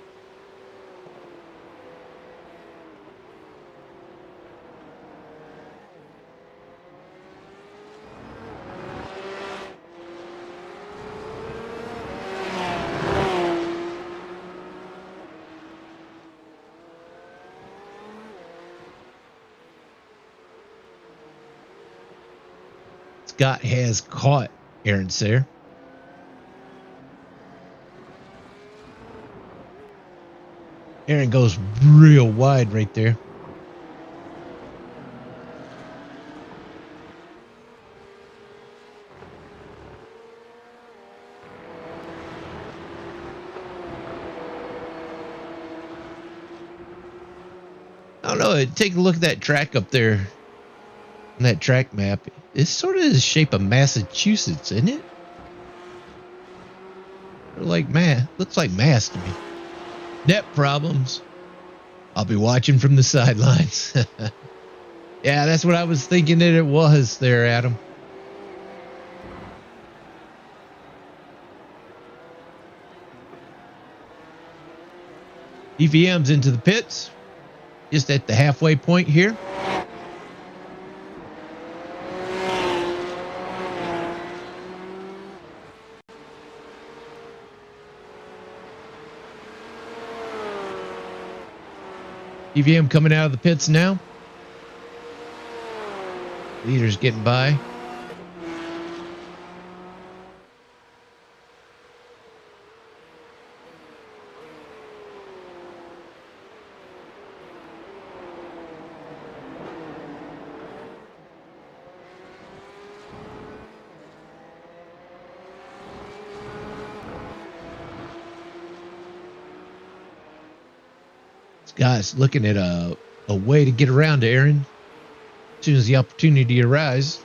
Scott has caught Aaron Sayer. Aaron goes real wide right there. I don't know. Take a look at that track up there. On that track map. It's sort of the shape of Massachusetts, isn't it? Like looks like Mass to me. Net problems. I'll be watching from the sidelines. Yeah, that's what I was thinking that it was there, Adam. EVM's into the pits. Just at the halfway point here. EVM coming out of the pits now. Leader's getting by. Guys, looking at a way to get around to Aaron as soon as the opportunity arises.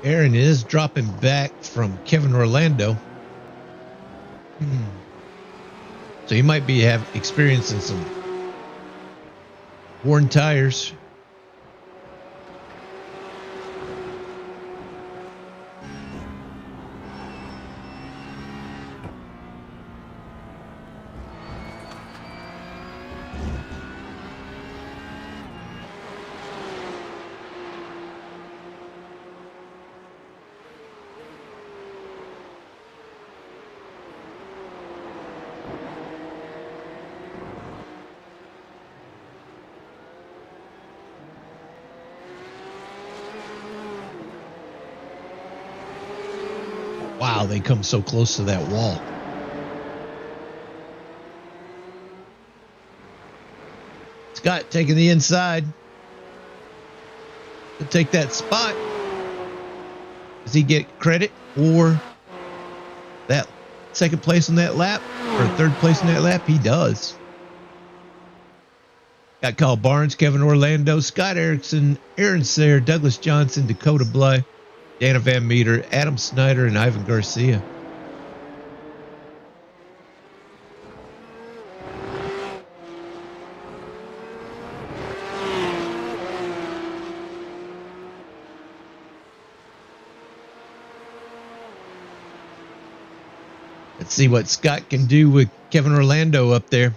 Aaron is dropping back from Kevin Orlando. So he might be experiencing some worn tires. Wow, they come so close to that wall. Scott taking the inside. He'll take that spot. Does he get credit for that second place on that lap? Or third place on that lap? He does. Got Kyle Barnes, Kevin Orlando, Scott Erickson, Aaron Sayre, Douglas Johnson, Dakota Bly, Dana Van Meter, Adam Snyder, and Ivan Garcia. Let's see what Scott can do with Kevin Orlando up there.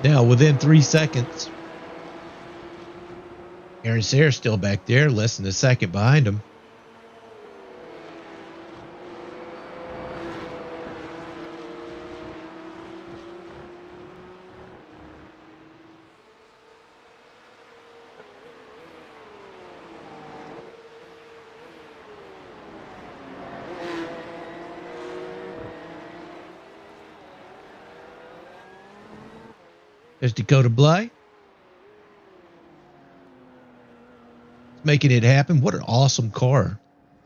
Now within 3 seconds. Aaron Sayre still back there, less than a second behind him. There's Dakota Bly. Making it happen. What an awesome car.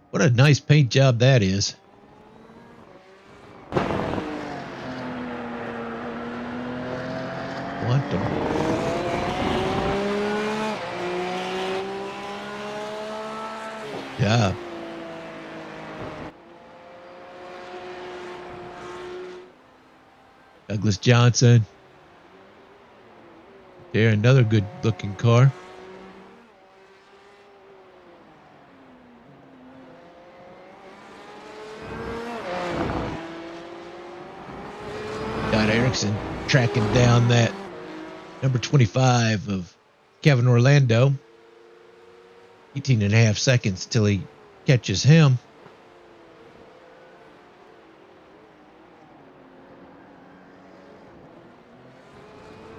What a nice paint job that is. Quantum. Yeah. Douglas Johnson. There, another good looking car. Scott Erickson tracking down that number 25 of Kevin Orlando. 18.5 seconds till he catches him.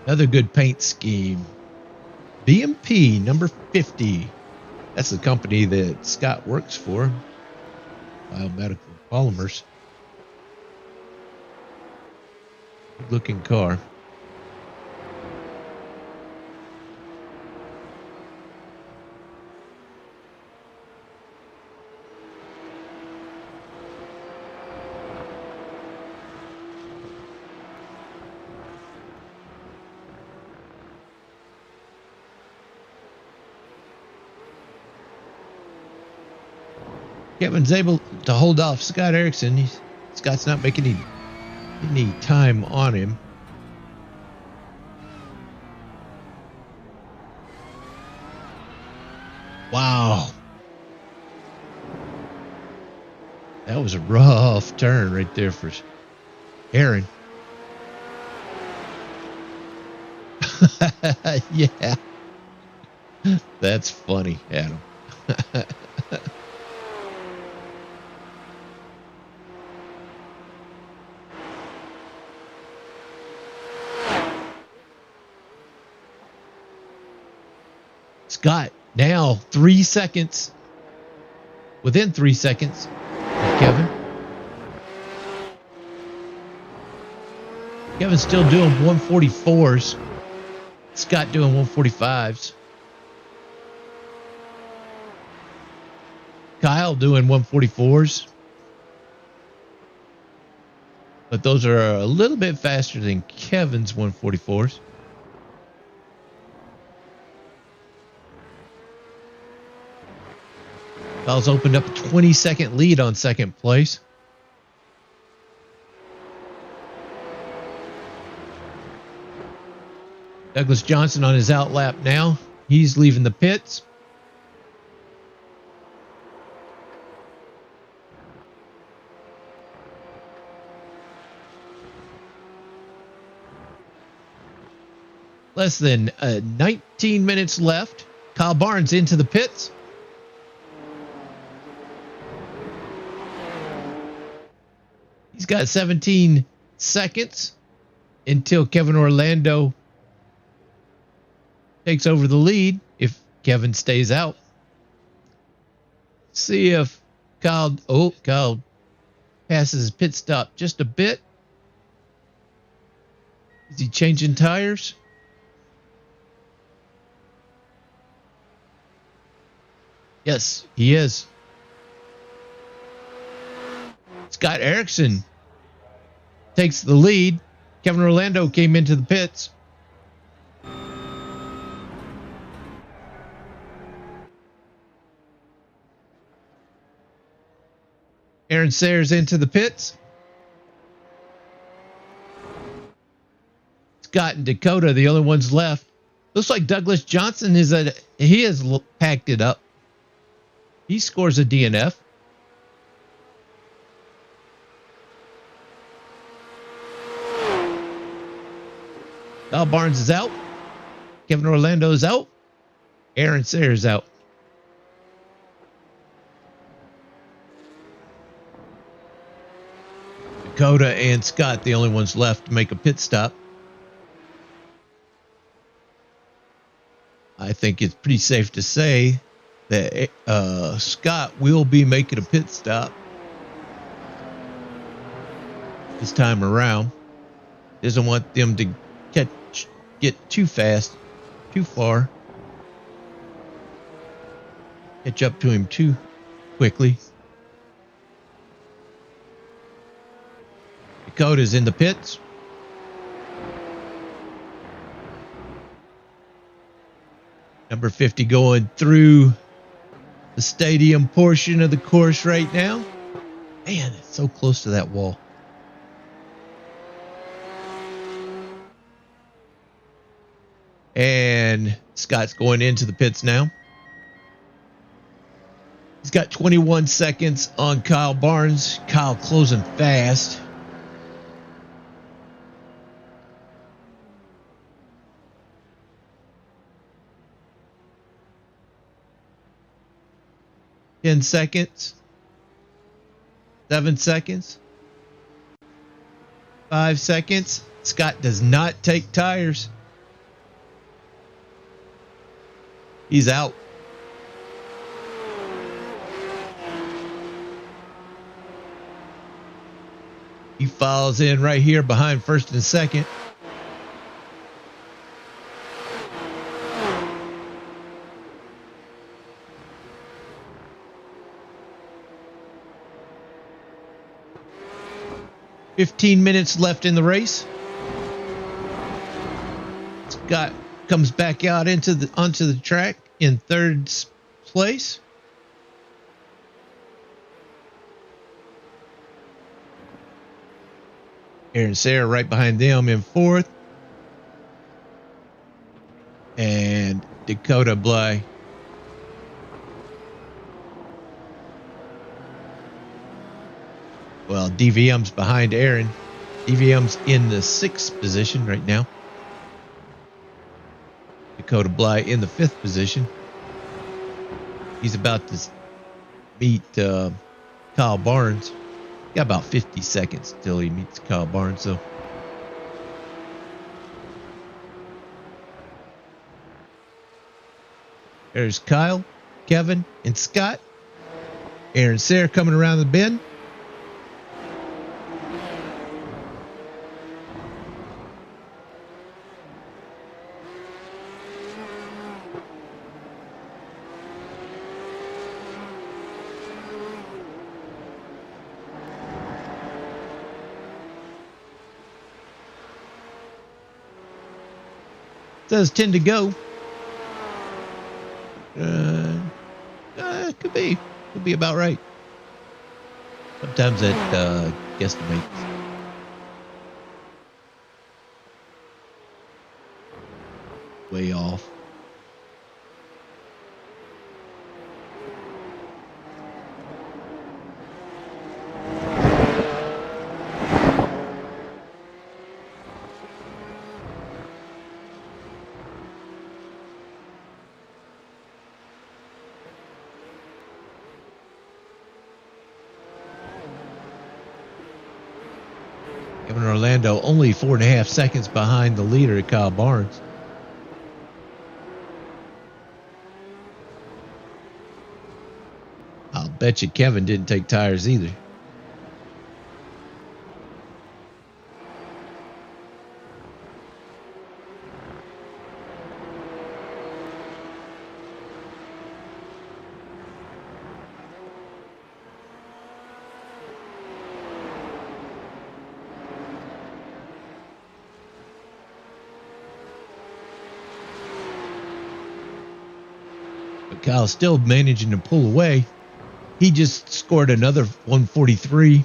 Another good paint scheme. BMP number 50. That's the company that Scott works for. Biomedical Polymers. Good looking car. Kevin's able to hold off Scott Erickson. Scott's not making any time on him. Wow. That was a rough turn right there for Aaron. Yeah. That's funny, Adam. Scott now 3 seconds. Within 3 seconds of Kevin. Kevin's still doing 144s. Scott doing 145s. Kyle doing 144s. But those are a little bit faster than Kevin's 144s. Kyle's opened up a 20-second lead on second place. Douglas Johnson on his outlap now. He's leaving the pits. Less than 19 minutes left. Kyle Barnes into the pits. got 17 seconds until Kevin Orlando takes over the lead if Kevin stays out. See if Kyle passes his pit stop just a bit. Is he changing tires? Yes, he is. Scott Erickson takes the lead. Kevin Orlando came into the pits. Aaron Sayers into the pits. Scott and Dakota, the only ones left. Looks like Douglas Johnson he has packed it up. He scores a DNF. Kyle Barnes is out. Kevin Orlando is out. Aaron Sayers out. Dakota and Scott, the only ones left to make a pit stop. I think it's pretty safe to say that Scott will be making a pit stop this time around. Doesn't want them to get too fast, too far. Catch up to him too quickly. Dakota's in the pits. Number 50 going through the stadium portion of the course right now. Man, it's so close to that wall. And Scott's going into the pits now. He's got 21 seconds on Kyle Barnes. Kyle closing fast. Ten seconds. 7 seconds. 5 seconds. Scott does not take tires. He's out. He follows in right here behind first and second. "15 minutes left in the race. Scott comes back out onto the track in third place. Aaron Sayre right behind them in fourth. And Dakota Bly DVM's behind Aaron. DVM's in the 6th position right now. Dakota Bly in the 5th position. He's about to meet Kyle Barnes. Got about 50 seconds till he meets Kyle Barnes, though. There's Kyle, Kevin, and Scott. Aaron Sayre coming around the bend. Says 10 to go. Could be about right. Sometimes it guesstimates. Way off. Kevin Orlando only 4.5 seconds behind the leader, Kyle Barnes. I'll bet you Kevin didn't take tires either. But Kyle's still managing to pull away. He just scored another 143.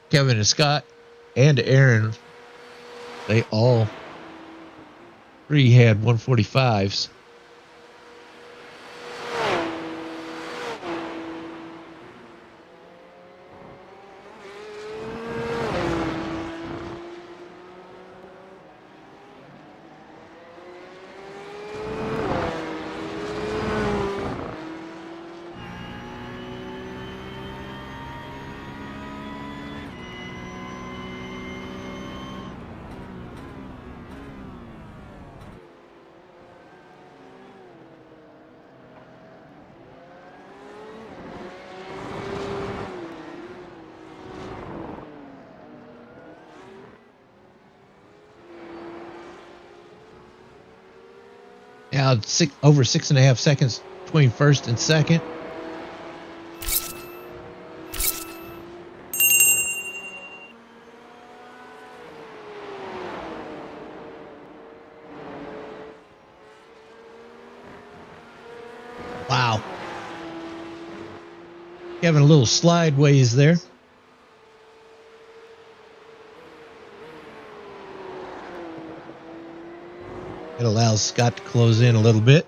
Kevin and Scott and Aaron, they all three had 145s. Now over 6.5 seconds between first and second. Wow. Kevin a little slideways there. It allows Scott to close in a little bit.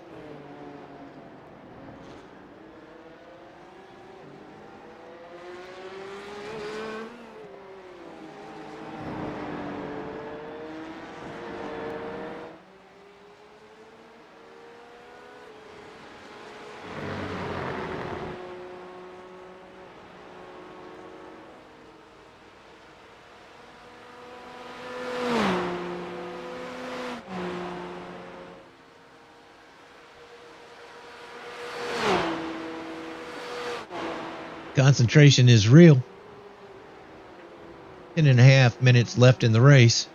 Concentration is real. 10.5 minutes left in the race.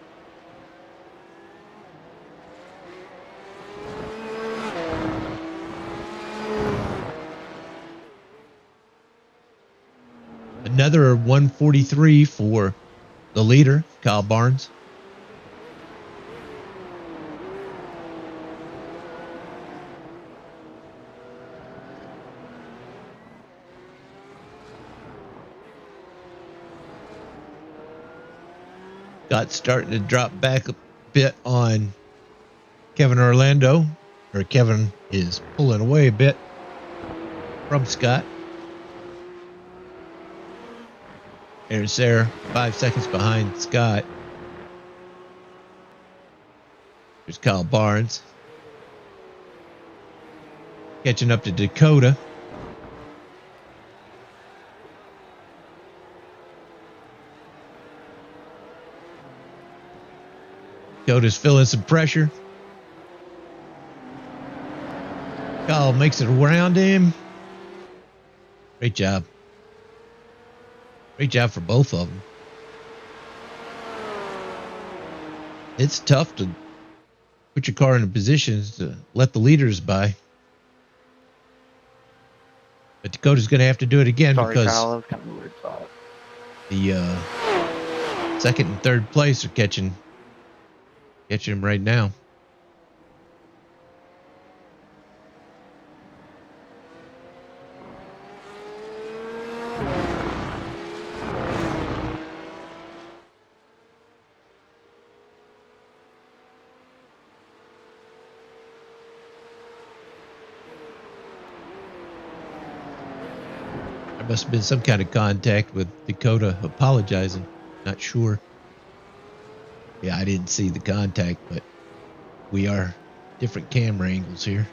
Another 143 for the leader, Kyle Barnes. Got starting to drop back a bit on Kevin Orlando, or Kevin is pulling away a bit from Scott. There's there 5 seconds behind Scott. There's Kyle Barnes catching up to Dakota. Dakota's feeling some pressure. Kyle makes it around him. Great job. Great job for both of them. It's tough to put your car in a position to let the leaders by. But Dakota's going to have to do it again. Sorry, because Kyle, that was kind of a weird thought. The second and third place are catching him right now. There must have been some kind of contact with Dakota apologizing. Not sure. Yeah, I didn't see the contact, but we are different camera angles here.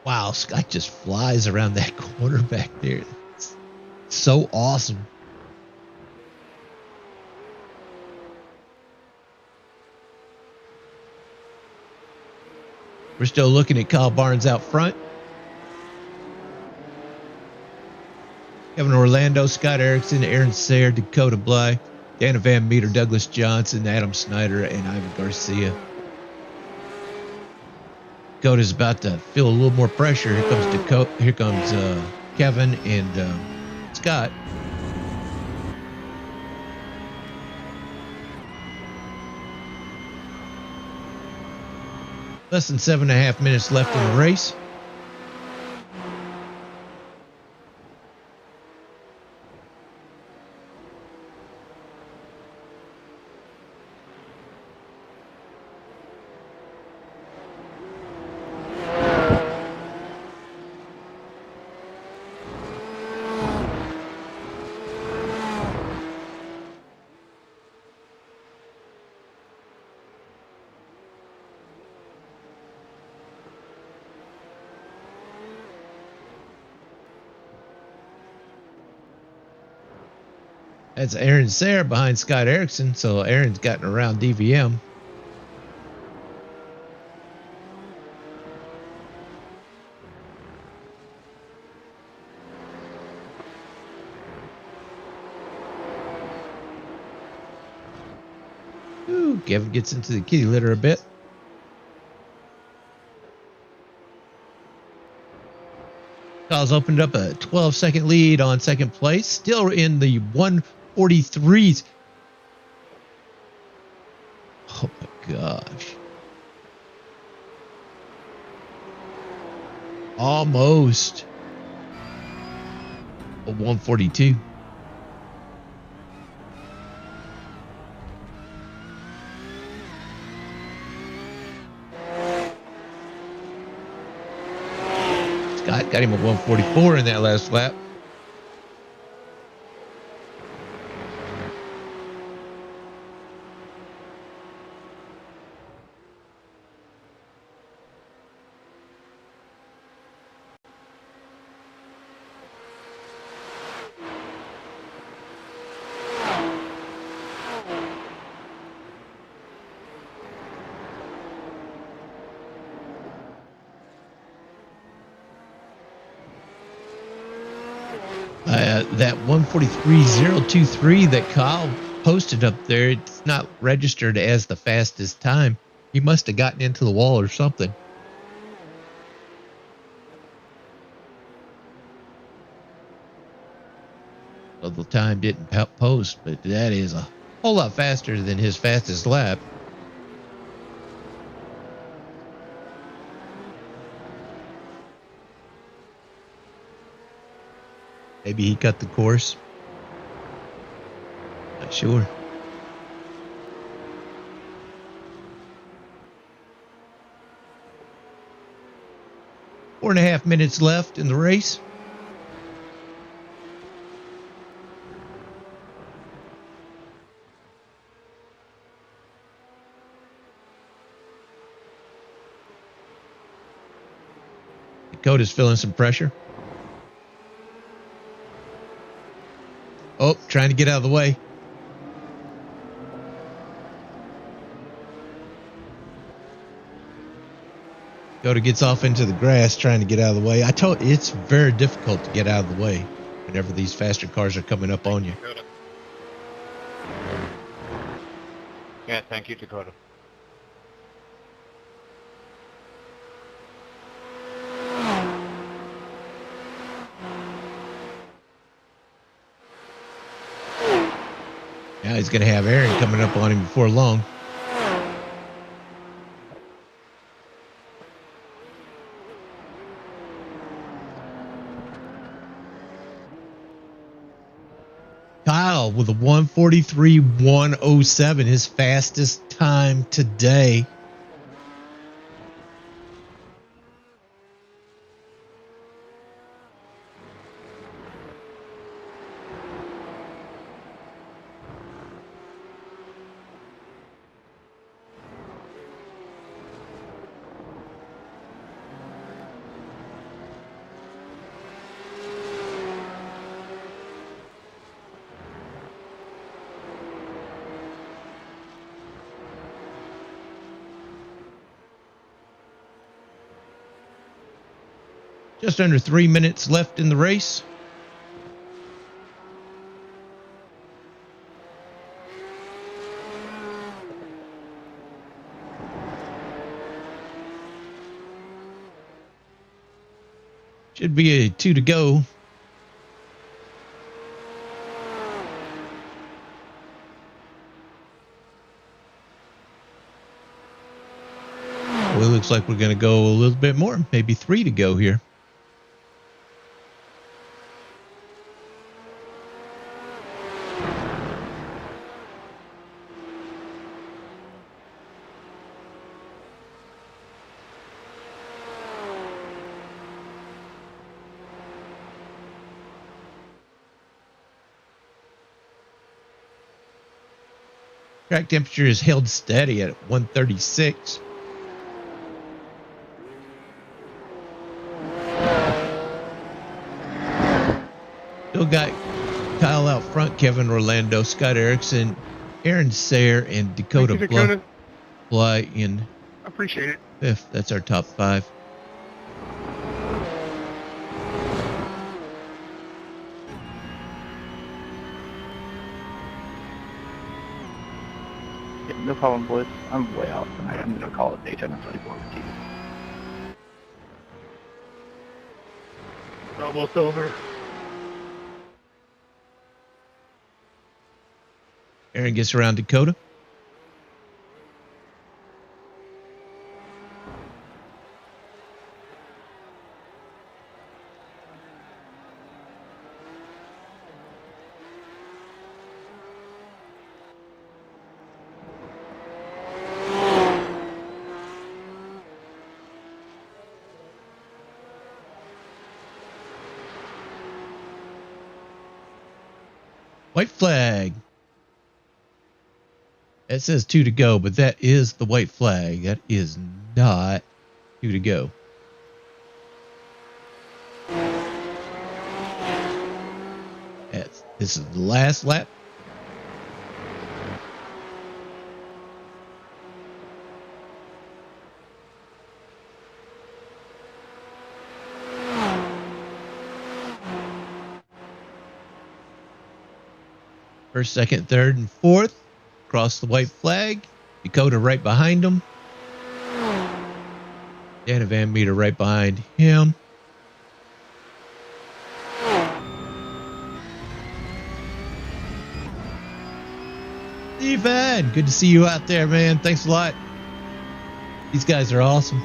Wow, Scott just flies around that corner back there. It's so awesome. We're still looking at Kyle Barnes out front. Kevin Orlando, Scott Erickson, Aaron Sayre, Dakota Bly, Dana Van Meter, Douglas Johnson, Adam Snyder, and Ivan Garcia. Dakota's about to feel a little more pressure. Here comes Dakota. Here comes Kevin and Scott. Less than 7.5 minutes left in the race. That's Aaron Sayre behind Scott Erickson, so Aaron's gotten around DVM. Ooh, Kevin gets into the kitty litter a bit. Kyle's opened up a 12-second lead on second place, still in the 143s. Oh my gosh. Almost a 142. Scott got him a 144 in that last lap. That 143.023 that Kyle posted up there, it's not registered as the fastest time. He must have gotten into the wall or something. Well, the time didn't post, but that is a whole lot faster than his fastest lap. Maybe he cut the course. Not sure. Four and a half minutes left in the race. Dakota's feeling some pressure. Oh, trying to get out of the way. Dakota gets off into the grass trying to get out of the way. I told you, it's very difficult to get out of the way whenever these faster cars are coming up on you. Dakota. Yeah, thank you, Dakota. Now he's going to have Aaron coming up on him before long. Kyle with a 1:43.107, his fastest time today. Just under 3 minutes left in the race. Should be a 2 to go. Well, it looks like we're going to go a little bit more, maybe 3 to go here. Track temperature is held steady at 136. Still got Kyle out front, Kevin Orlando, Scott Erickson, Aaron Sayre, and Dakota Fly in Appreciate it. fifth. That's our top 5. Yeah, no problem, boys. I'm way out tonight. I'm going to call it daytime at 24:15. Almost over. Aaron gets around Dakota. White flag. It says 2 to go, but that is the white flag. That is not 2 to go. This is the last lap. First, second, third, and fourth. Cross the white flag. Dakota right behind him. Dana Van Meter right behind him. Stephen, good to see you out there, man. Thanks a lot. These guys are awesome.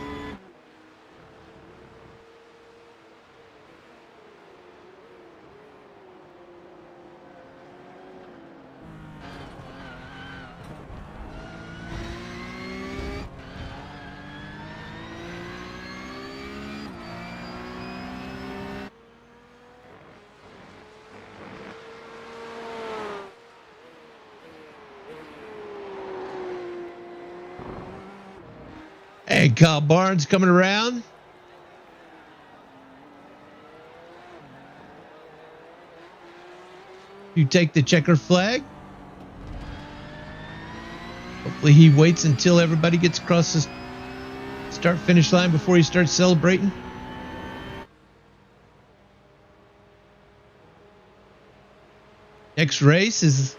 Hey, Kyle Barnes coming around. You take the checker flag. Hopefully he waits until everybody gets across the start-finish line before he starts celebrating. Next race is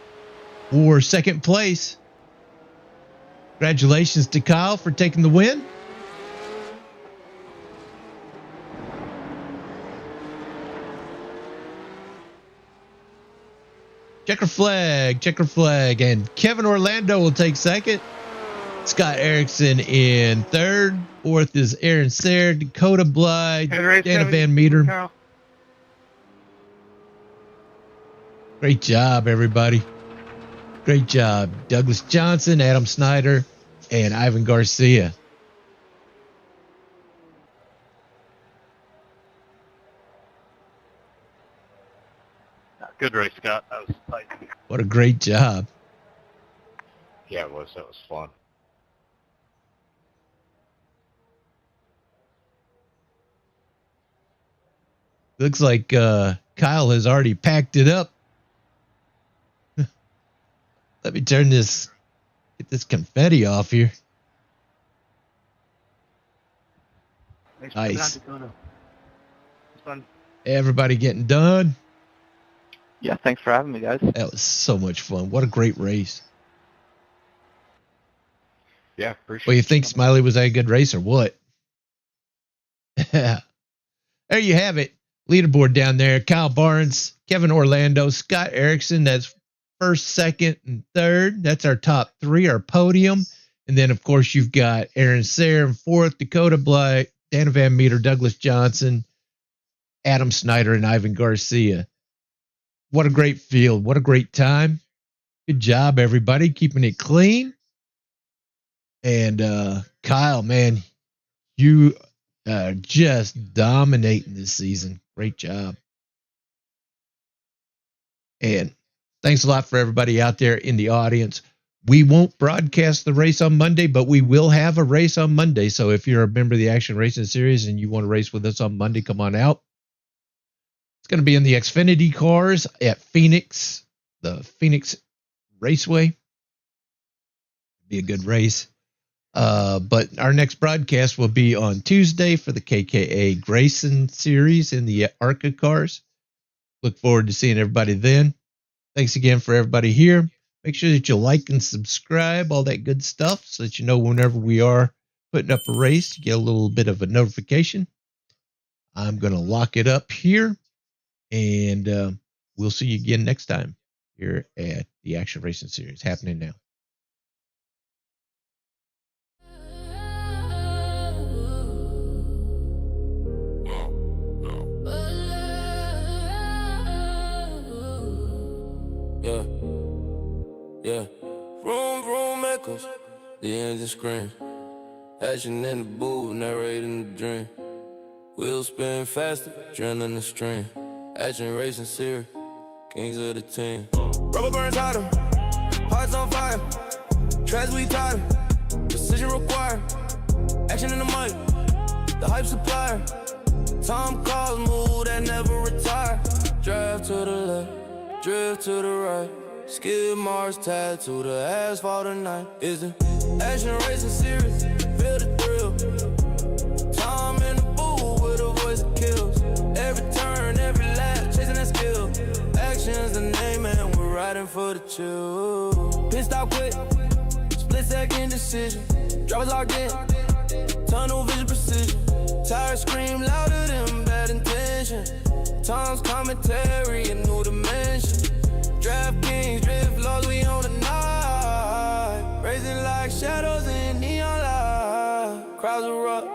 for second place. Congratulations to Kyle for taking the win. Checker flag. And Kevin Orlando will take second. Scott Erickson in third. Fourth is Aaron Sayre, Dakota Bly, Dana Van Meter. Great job, everybody. Great job. Douglas Johnson, Adam Snyder, and Ivan Garcia. Good race, Scott. That was tight. What a great job. Yeah, it was. That was fun. Looks like Kyle has already packed it up. Let me get this confetti off here. Nice. Fun. Everybody getting done. Yeah, thanks for having me, guys. That was so much fun. What a great race. Yeah, appreciate it. Well, you think Smiley was a good race or what? There you have it. Leaderboard down there. Kyle Barnes, Kevin Orlando, Scott Erickson. That's first, second, and third. That's our top three, our podium. And then, of course, you've got Aaron Sayre in fourth, Dakota Bly, Dana Van Meter, Douglas Johnson, Adam Snyder, and Ivan Garcia. What a great field. What a great time. Good job, everybody, keeping it clean. And Kyle, man, you are just dominating this season. Great job. And thanks a lot for everybody out there in the audience. We won't broadcast the race on Monday, but we will have a race on Monday. So if you're a member of the Action Racing Series and you want to race with us on Monday, come on out. It's going to be in the Xfinity cars at Phoenix, the Phoenix Raceway. Be a good race. But our next broadcast will be on Tuesday for the KKA Grayson Series in the ARCA cars. Look forward to seeing everybody then. Thanks again for everybody here. Make sure that you like and subscribe, all that good stuff, so that you know whenever we are putting up a race, you get a little bit of a notification. I'm going to lock it up here, and we'll see you again next time here at the Action Racing Series, happening now. Yeah. Vroom, vroom echoes, the engine scream. Action in the booth, narrating the dream. Wheels spin faster, adrenaline the stream. Action Racing Series, kings of the team. Rubber burns hotter, hearts on fire. Tracks we tighter, precision required. Action in the mic, the hype supplier. Tom calls, move that never retire. Drive to the left, drift to the right. Skid marks tied to the asphalt tonight. Is it Action Racing Series? Feel the thrill. Tom in the booth with a voice that kills. Every turn, every lap, chasing that skill. Action's the name and we're riding for the chill. Pit stop quick, split second decision. Drivers locked in, tunnel vision precision. Tires scream louder than bad intention. Tom's commentary, a new dimension. Draft Kings, drift laws, we on the night. Raising like shadows in neon light. Crowds erupt,